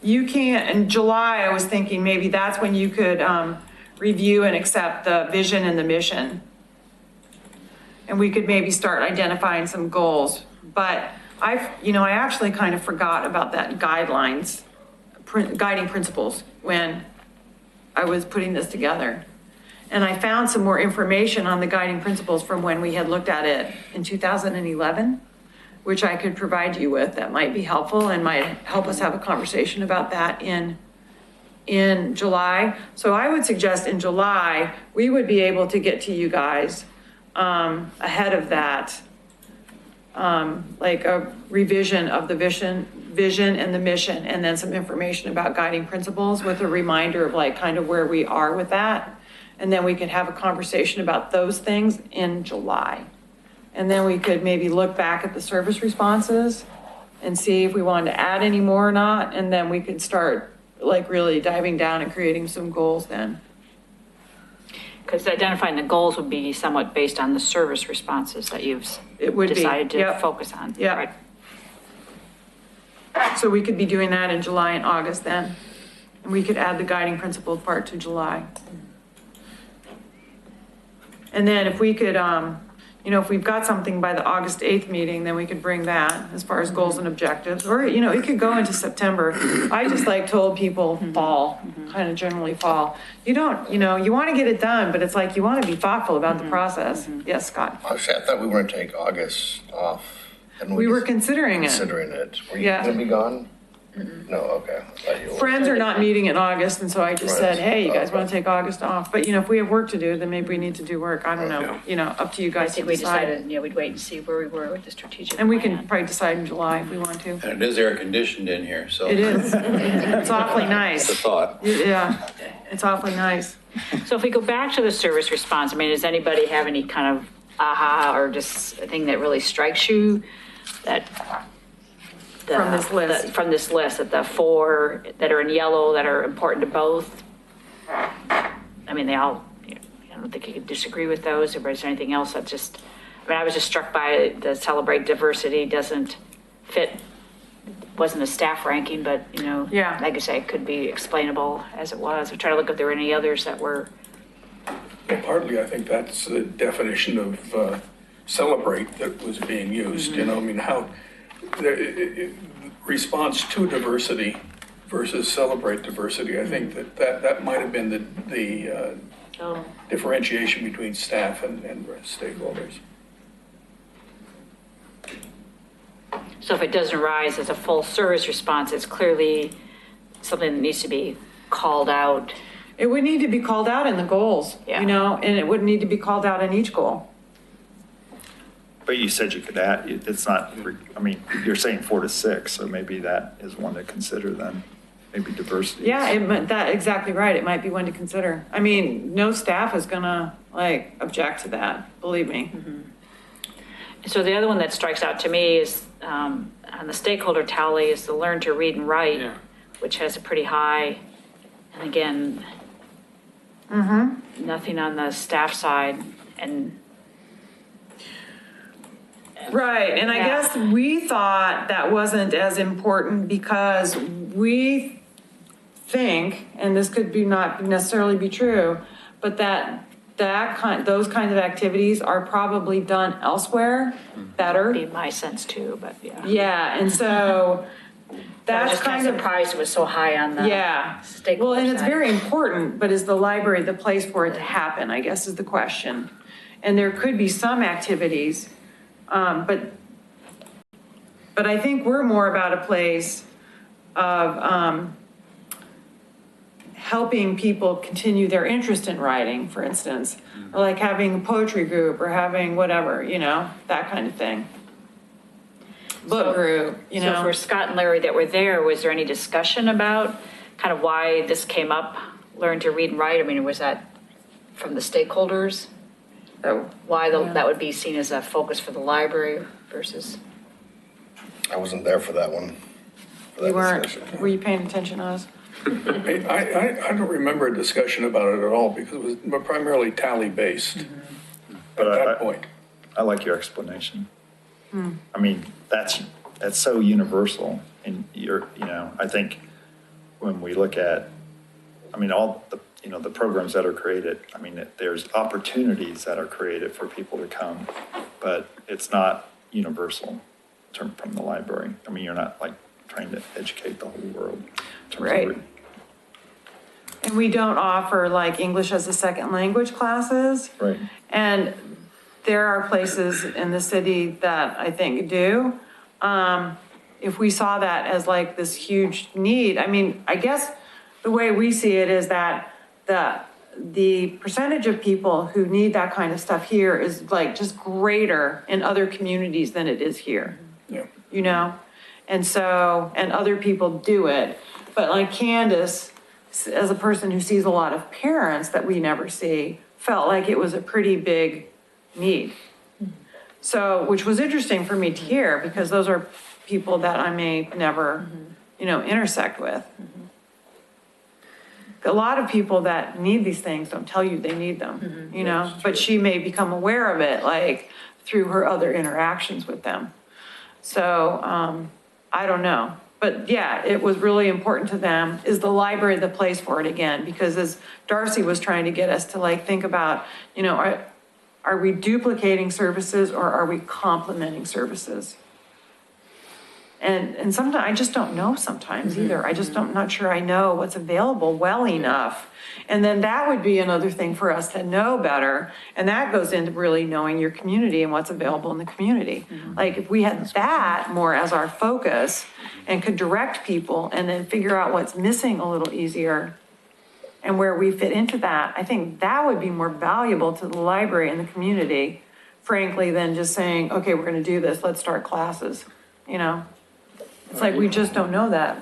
you can't, in July, I was thinking maybe that's when you could review and accept the vision and the mission. And we could maybe start identifying some goals. But I actually kind of forgot about that guidelines, guiding principles when I was putting this together. And I found some more information on the guiding principles from when we had looked at it in 2011, which I could provide you with that might be helpful and might help us have a conversation about that in July. So I would suggest in July, we would be able to get to you guys ahead of that, like a revision of the vision and the mission, and then some information about guiding principles with a reminder of like kind of where we are with that. And then we could have a conversation about those things in July. And then we could maybe look back at the service responses and see if we wanted to add any more or not. And then we could start like really diving down and creating some goals then. Because identifying the goals would be somewhat based on the service responses that you've It would be, decided to yep. focus on. Yep. Right. So we could be doing that in July and August then. And we could add the guiding principle part to July. And then if we could, if we've got something by the August 8th meeting, then we could bring that as far as goals and objectives, or, it could go into September. I just told people fall, kind of generally fall. You don't, you want to get it done, but it's like, you want to be thoughtful about the process. Yes, Scott? Actually, I thought we were going to take August off. Hadn't We were considering it. Considering it. Were you Yeah. going to be gone? No, okay. I thought you were. Friends are not meeting in August, and so I just said, Right. hey, you guys Okay. want to take August off? But, if we have work to do, then maybe we need to do work. I don't know, up to you I guys to think we decide. decided, we'd wait and see where we were with the strategic And we can plan. probably decide in July if we want to. And it is air conditioned in here, so. It is. It's awfully It's a nice. thought. Yeah, it's awfully nice. So if we go back to the service response, does anybody have any kind of aha or just a thing that really strikes you that? From this list. From this list, that the 4 that are in yellow that are important to both? They all, I don't think you could disagree with those, or is there anything else that just, I was just struck by the celebrate diversity doesn't fit, wasn't a staff ranking, but, Yeah. like I say, it could be explainable as it was. I'm trying to look if there were any others that were, Well, partly, I think that's the definition of celebrate that was being used, how, response to diversity versus celebrate diversity. I think that might have been the oh, differentiation between staff and stakeholders. so if it doesn't rise as a full service response, it's clearly something that needs to be called out. It would need to be called out in the goals, Yeah. and it would need to be called out in each goal. But you said you could add, it's not, you're saying 4 to 6, so maybe that is one to consider then, maybe diversity. Yeah, that, exactly right. It might be one to consider. No staff is gonna object to that, believe me. So the other one that strikes out to me is, on the stakeholder tally, is the learn to read and write, Yeah. which has a pretty high, and again, nothing on the staff side, and Right, and I Yeah. guess we thought that wasn't as important because we think, and this could be not necessarily be true, but those kinds of activities are probably done elsewhere better. be my sense too, but yeah. Yeah, and so I was that's just kind kind of of, surprised it was so high on the yeah. stakeholder Well, and it's side. very important, but is the library the place for it to happen, I guess is the question. And there could be some activities, but I think we're more about a place of helping people continue their interest in writing, for instance, or like having a poetry group or having whatever, that kind of thing. Book group, So for Scott and Larry that were there, was there any discussion about kind of why this came up, learn to read and write? Was that from the stakeholders? So, Why Yeah. that would be seen as a focus for the library versus? I wasn't there for that one. for that you weren't, discussion. were you paying attention to us? I don't remember a discussion about it at all because it was primarily tally-based at But that point. I like your explanation. That's so universal and I think when we look at, all the, the programs that are created, there's opportunities that are created for people to come, but it's not universal from the library. You're not trying to educate the whole world. in terms of Right. reading. And we don't offer English as a second language classes. Right. And there are places in the city that I think do. If we saw that as this huge need, I guess the way we see it is that the percentage of people who need that kind of stuff here is just greater in other communities than it is here. Yeah. And so, and other people do it. But Candace, as a person who sees a lot of parents that we never see, felt like it was a pretty big need. So, which was interesting for me to hear because those are people that I may never, intersect with. A lot of people that need these things don't tell you they need them, but she may become aware of it through her other interactions with them. So, I don't know. But yeah, it was really important to them. Is the library the place for it again? Because as Darcy was trying to get us to think about, Are we duplicating services or are we complementing services? And sometimes, I just don't know sometimes either. I just don't, not sure I know what's available well enough. And then that would be another thing for us to know better. And that goes into really knowing your community and what's available in the community. Like if we had that more as our focus and could direct people and then figure out what's missing a little easier and where we fit into that, I think that would be more valuable to the library and the community, frankly, than just saying, okay, we're gonna do this, let's start classes, you know? It's like, we just don't know that.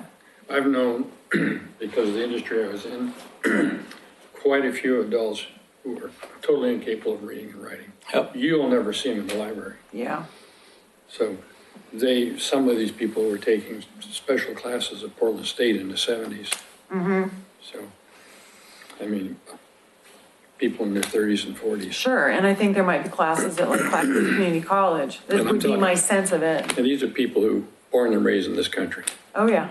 I've known, because of the industry I was in, quite a few adults who are totally incapable of reading and writing. Yep. You'll never see them in the library. Yeah. So some of these people were taking special classes at Portland State in the 70s. So, I mean, people in their 30s and 40s. Sure, and I think there might be classes at like Clackamas Community College. That And I'm would be talking- my sense of it. And these are people who born and raised in this country. Oh, yeah.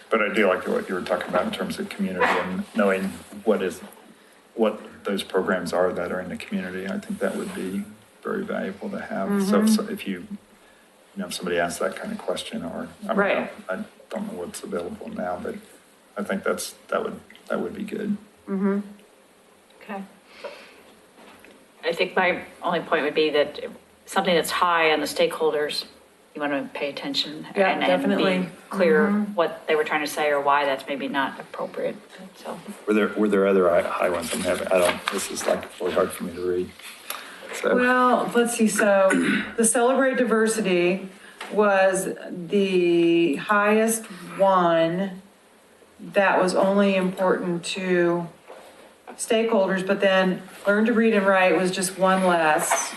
But I do like what you were talking about in terms of community and knowing what those programs are that are in the community. I think that would be very valuable to have. So if you know, if somebody asks that kind of question, or, I mean, Right. I don't know what's available now, but I think that would be good. Okay. I think my only point would be that something that's high on the stakeholders, you want to pay attention. Yeah, and definitely. be clear what they were trying to say or why that's maybe not appropriate, so. Were there other high ones I'm having? This is like really hard for me to read. So, Well, let's see, so the Celebrate Diversity was the highest one that was only important to stakeholders, but then Learn to Read and Write was just one less.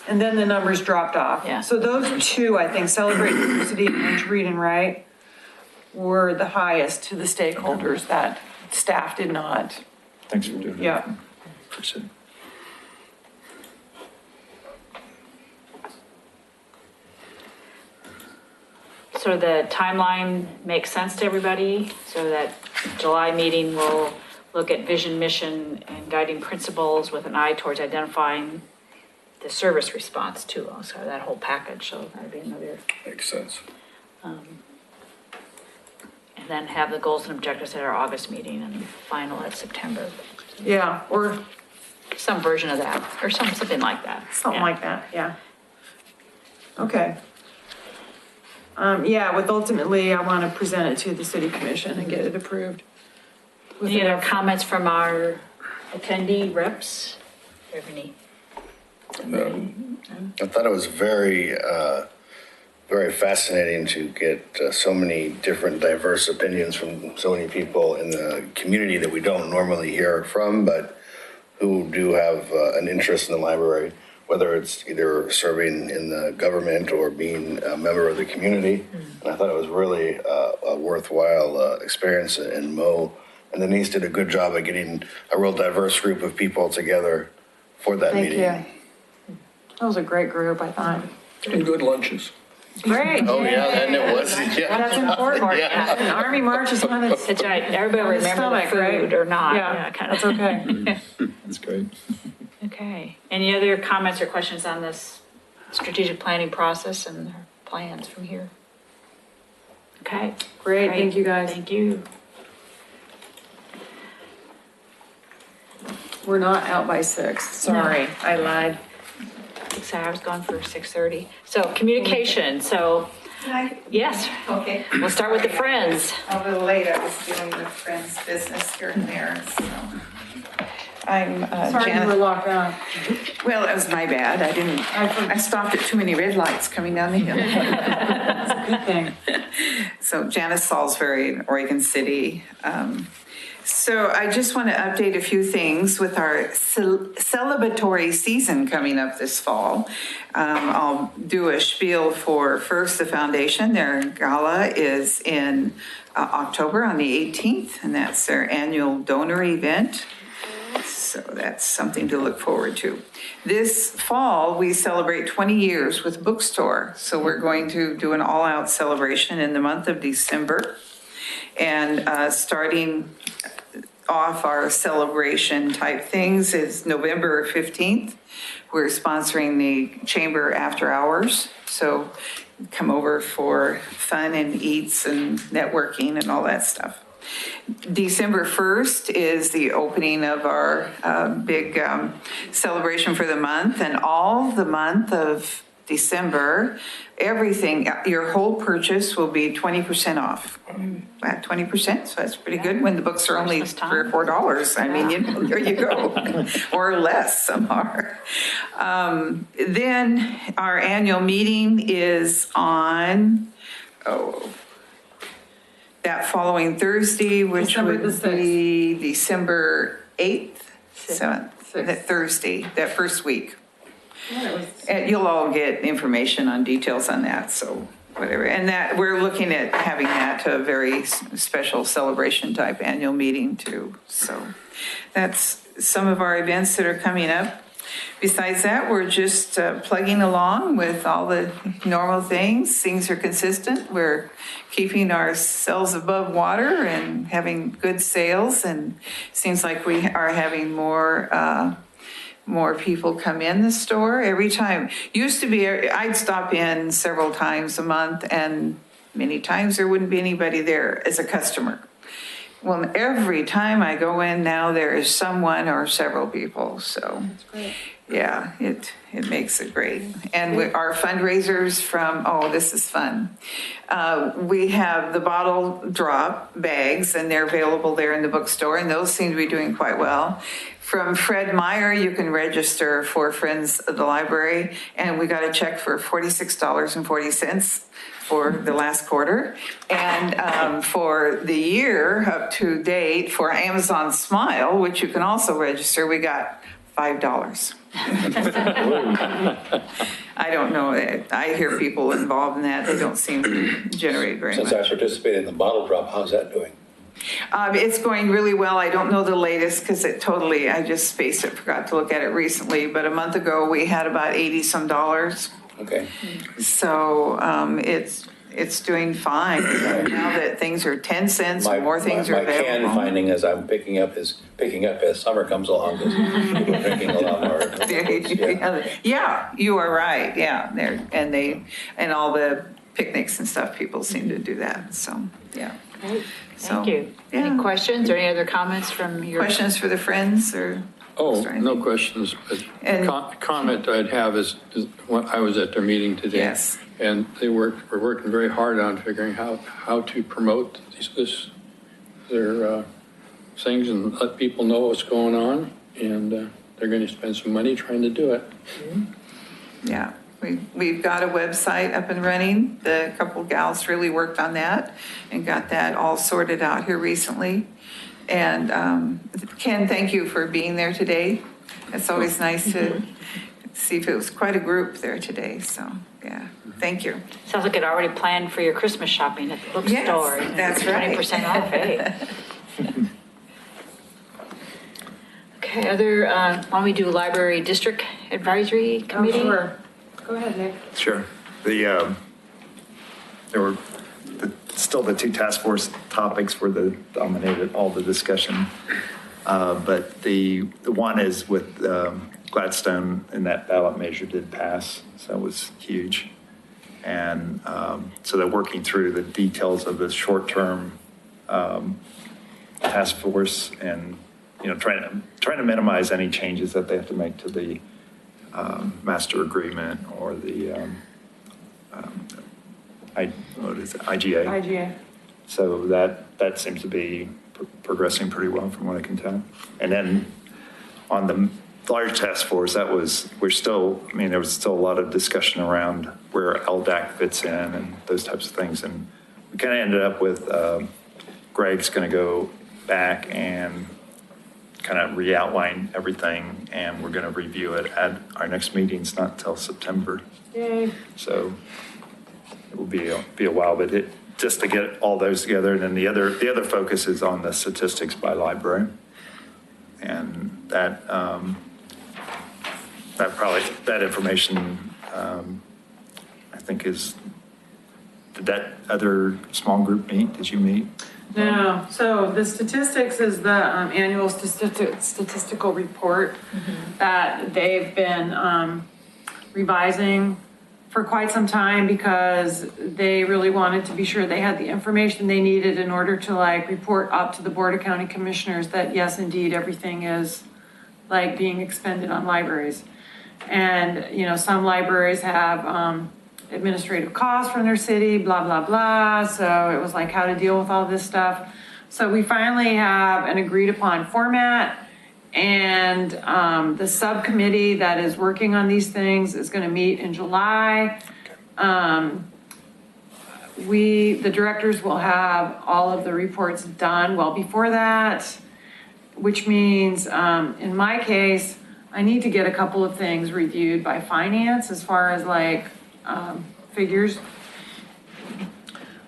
And then the numbers dropped off. Yeah. So those two, I think, Celebrate Diversity and Learn to Read and Write were the highest to the stakeholders that staff did not. thanks for doing that. Yeah. Appreciate it. So the timeline makes sense to everybody, so that July meeting will look at vision, mission, and guiding principles with an eye towards identifying the service response too, so that whole package, so that'd be another, Makes sense. and then have the goals and objectives at our August meeting and final at September. Yeah, or Some version of that, or something like that. something Yeah. like that, yeah. Okay. Yeah, with ultimately, I want to present it to the city commission and get it approved. Any other comments from our attendee reps? Do you have any? I thought it was very, very fascinating to get so many different diverse opinions from so many people in the community that we don't normally hear from, but who do have an interest in the library, whether it's either serving in the government or being a member of the community. And I thought it was really a worthwhile experience, and Mo and Denise did a good job of getting a real diverse group of people together for that Thank meeting. you. That was a great group, I thought. And good lunches. Great. Oh, yeah, and it was, yeah. That's important. Yeah. An army march is on its That's right, everybody on its remember the stomach, right? food or not, Yeah, yeah, kind that's of. okay. That's great. Okay, any other comments or questions on this strategic planning process and our plans from here? Okay. Great, thank you, guys. Thank you. We're not out by 6. Sorry, I lied. So I was gone for 6:30. So communication, so, yes, Okay. we'll start with the Friends. A little late, I was dealing with friends' business here and there, so. I'm Sorry you were Janet. locked out. Well, it was my bad. I stopped at too many red lights coming down the hill. Good thing. So Janice Salisbury in Oregon City. So I just want to update a few things with our celebratory season coming up this fall. I'll do a spiel for first the foundation. Their gala is in October on the 18th, and that's their annual donor event. So that's something to look forward to. This fall, we celebrate 20 years with Bookstore. So we're going to do an all-out celebration in the month of December. And starting off our celebration type things is November 15th. We're sponsoring the chamber after hours. So come over for fun and eats and networking and all that stuff. December 1st is the opening of our big celebration for the month, and all the month of December, everything, your whole purchase will be 20% off. At 20%, so that's pretty good when the books are only Christmas $3 time. or $4. I mean, there you go, or less, some are. Then our annual meeting is on, that following Thursday, which December would the 6th. be December 8th, 7th, Sixth. that Thursday, that first week. And you'll all get information on details on that, so whatever. And that, we're looking at having that a very special celebration type annual meeting too. So that's some of our events that are coming up. Besides that, we're just plugging along with all the normal things. Things are consistent. We're keeping ourselves above water and having good sales, and seems like we are having more people come in the store every time. Used to be, I'd stop in several times a month, and many times there wouldn't be anybody there as a customer. Well, every time I go in now, there is someone or several people, so. That's great. Yeah, it makes it great. And our fundraisers from, this is fun. We have the bottle drop bags, and they're available there in the bookstore, and those seem to be doing quite well. From Fred Meyer, you can register for Friends of the Library, and we got a check for $46.40 for the last quarter. And for the year up to date for Amazon Smile, which you can also register, we got $5. I don't know. I hear people involved in that. They don't seem to generate very much. Since I participated in the bottle drop, how's that doing? It's going really well. I don't know the latest because I just spaced it, forgot to look at it recently. But a month ago, we had about $80-some. Okay. So it's doing fine. Now that things are 10 cents, more things are My available. can finding as I'm picking up as summer comes along, because people are drinking a lot more. Yeah, you are right. Yeah, and all the picnics and stuff, people seem to do that. So, yeah. Great. So, Thank you. yeah. Any questions or any other comments from your? Questions for the friends or? Oh, no questions, but And- comment I'd have is when I was at their meeting today. Yes. And they were working very hard on figuring how to promote their things and let people know what's going on. And they're going to spend some money trying to do it. Yeah, we've got a website up and running. The couple gals really worked on that and got that all sorted out here recently. And Ken, thank you for being there today. It's always nice to see if it was quite a group there today. So, yeah, thank you. Sounds like it already planned for your Christmas shopping at the bookstore. Yes, that's right. 20% off, hey. Okay, why don't we do Library District Advisory Committee? Sure. Go ahead, Nick. Sure. There were still the two task force topics were dominated all the discussion. But the one is with Gladstone, and that ballot measure did pass, so that was huge. And so they're working through the details of the short-term task force, and trying to minimize any changes that they have to make to the master agreement or the IGA. IGA. So that seems to be progressing pretty well from what I can tell. And then on the large task force, there was still a lot of discussion around where LDAC fits in and those types of things. And we kind of ended up with Greg's going to go back and kind of re-outline everything, and we're going to review it at our next meeting's not until September. Yay. So it will be a while, but just to get all those together. And then the other focus is on the statistics by library. And that information, I think did that other small group meet? Did you meet? No, so the statistics is the annual statistical report that they've been revising for quite some time because they really wanted to be sure they had the information they needed in order to like report up to the Board of County Commissioners that yes, indeed, everything is like being expended on libraries. And, you know, some libraries have administrative costs from their city, blah, blah, blah. So it was like how to deal with all this stuff. So we finally have an agreed upon format, and the subcommittee that is working on these things is going to meet in July. The directors will have all of the reports done well before that, which means in my case, I need to get a couple of things reviewed by finance as far as like figures.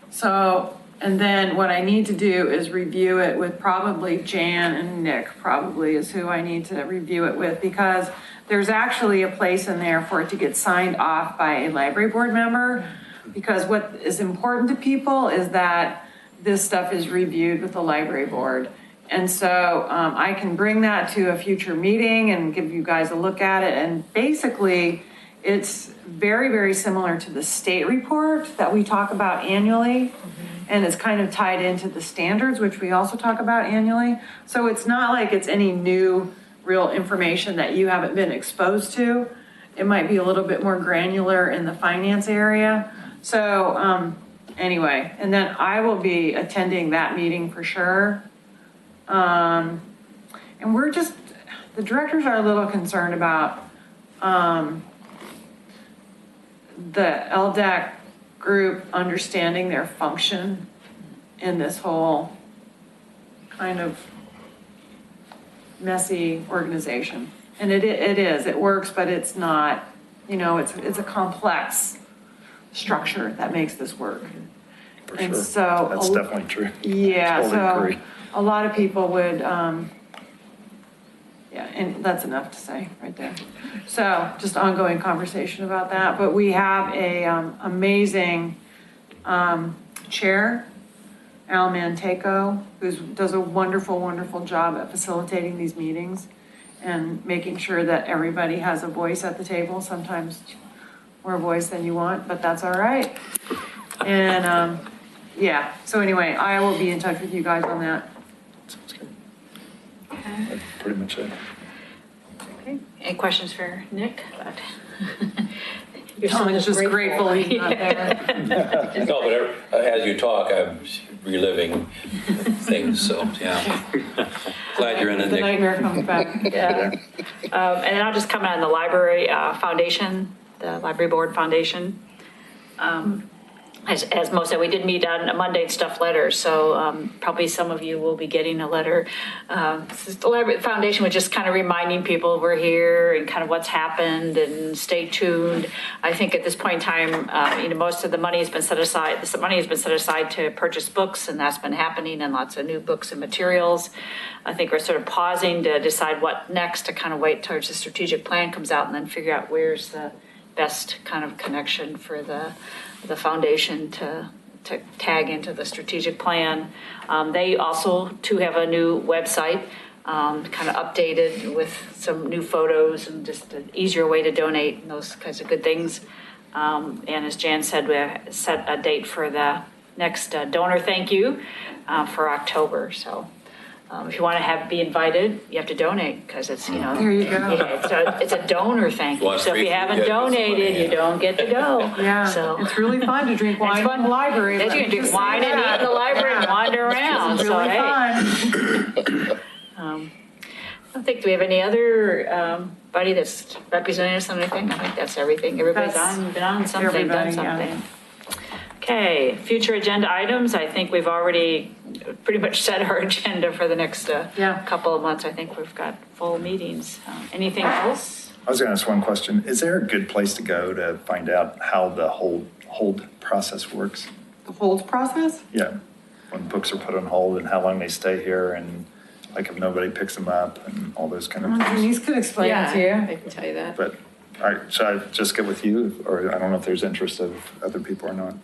So, and then what I need to do is review it with probably Jan and Nick probably is who I need to review it with, because there's actually a place in there for it to get signed off by a library board member. Because what is important to people is that this stuff is reviewed with the library board. And so I can bring that to a future meeting and give you guys a look at it. And basically, it's very, very similar to the state report that we talk about annually. And it's kind of tied into the standards, which we also talk about annually. So it's not like it's any new real information that you haven't been exposed to. It might be a little bit more granular in the finance area. So anyway, and then I will be attending that meeting for sure. And we're just, the directors are a little concerned about the LDAC group understanding their function in this whole kind of messy organization. And it works, but it's not, you know, it's a complex structure that makes this work. For And sure. so That's definitely true. Yeah, Totally so agree. a lot of people would, yeah, and that's enough to say right there. So just ongoing conversation about that, but we have a amazing chair, Al Manteco, who does a wonderful, wonderful job at facilitating these meetings and making sure that everybody has a voice at the table. Sometimes more voice than you want, but that's all right. And yeah, so anyway, I will be in touch with you guys on that. Sounds good. That's pretty much it. Okay. Any questions for Nick? You're Tom is just grateful he's not there. No, but as you talk, I'm reliving things, so, yeah. Glad you're in it, The Nick. nightmare comes back. Yeah. And then I'll just comment on the library foundation, the library board foundation. As Mo said, we did meet on a Monday and stuff letters, so probably some of you will be getting a letter. The Library Foundation was just kind of reminding people we're here and kind of what's happened and stay tuned. I think at this point in time, you know, most of the money has been set aside. This money has been set aside to purchase books, and that's been happening, and lots of new books and materials. I think we're sort of pausing to decide what next, to kind of wait towards the strategic plan comes out and then figure out where's the best kind of connection for the foundation to tag into the strategic plan. They also too have a new website, kind of updated with some new photos and just an easier way to donate and those kinds of good things. And as Jan said, we set a date for the next donor thank you for October. So if you want to be invited, you have to donate because it's, you know. There you go. Yeah, it's a donor thank you. So if you haven't donated, you don't get to go. Yeah, So it's really fun to drink wine in the library. Yes, you can drink wine and eat in the library and wander around. It's So, really hey. fun. I don't think, do we have any other buddy that's representing us on anything? I think that's everything. Everybody's been on something, done everybody, yeah. something. Okay, future agenda items. I think we've already pretty much set our agenda for the next couple of months. I think we've got full meetings. Anything else? I was going to ask one question. Is there a good place to go to find out how the hold process works? The hold process? Yeah, when books are put on hold and how long they stay here, and like if nobody picks them up and all those kind of things. Denise could explain it to you. I can tell you that. But should I just get with you, or I don't know if there's interest of other people or not?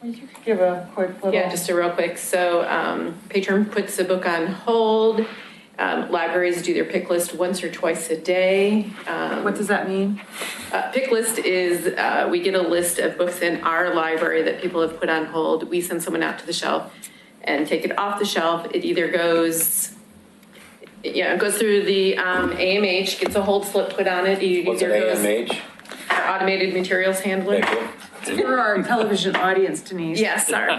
You could give a quick little. Yeah, just a real quick. So patron puts a book on hold. Libraries do their pick list once or twice a day. What does that mean? Pick list is we get a list of books in our library that people have put on hold. We send someone out to the shelf and take it off the shelf. It either goes, it goes through the AMH, gets a hold slip put on it. It What's an either goes- AMH? Our automated materials handler. Thank you. For our television audience, Denise. Yes, sorry.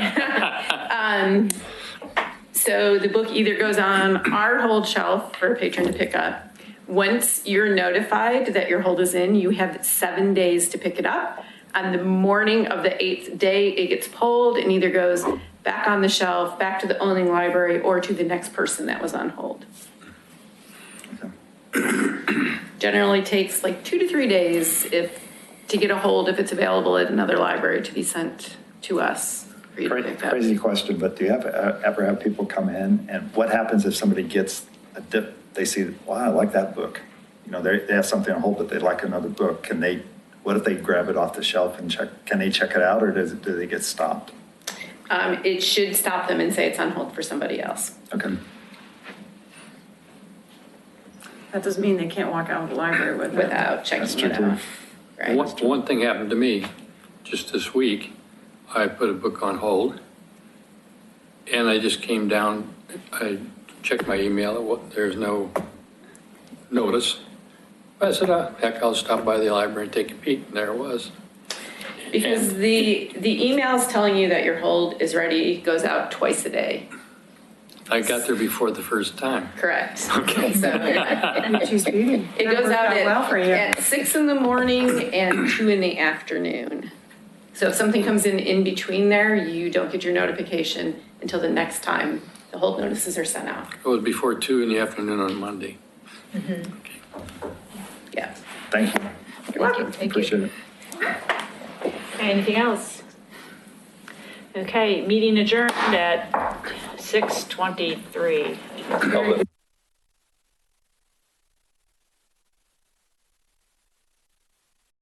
So the book either goes on our hold shelf for a patron to pick up. Once you're notified that your hold is in, you have 7 days to pick it up. On the morning of the 8th day, it gets pulled and either goes back on the shelf, back to the owning library, or to the next person that was on hold. Generally takes like 2 to 3 days to get a hold if it's available at another library to be sent to us for you to pick up. Crazy question, but do you ever have people come in, and what happens if somebody gets a dip, they see, wow, I like that book. You know, they have something on hold, but they like another book. What if they grab it off the shelf and can they check it out, or do they get stopped? It should stop them and say it's on hold for somebody else. Okay. That doesn't mean they can't walk out of the library with it. Without That's checking true it out. too. Right. One thing happened to me just this week. I put a book on hold, and I just came down, I checked my email, there's no notice. I said, heck, I'll stop by the library and take a peek, and there it was. Because the emails telling you that your hold is ready goes out twice a day. I got there before the first time. Correct. Okay. So She's beauty. it That goes worked out well for you. at 6 in the morning and 2 in the afternoon. So if something comes in between there, you don't get your notification until the next time the hold notices are sent out. It was before 2 in the afternoon on Monday. Yeah. Thank you. You're welcome. Appreciate it. Anything else? Okay, meeting adjourned at 6:23.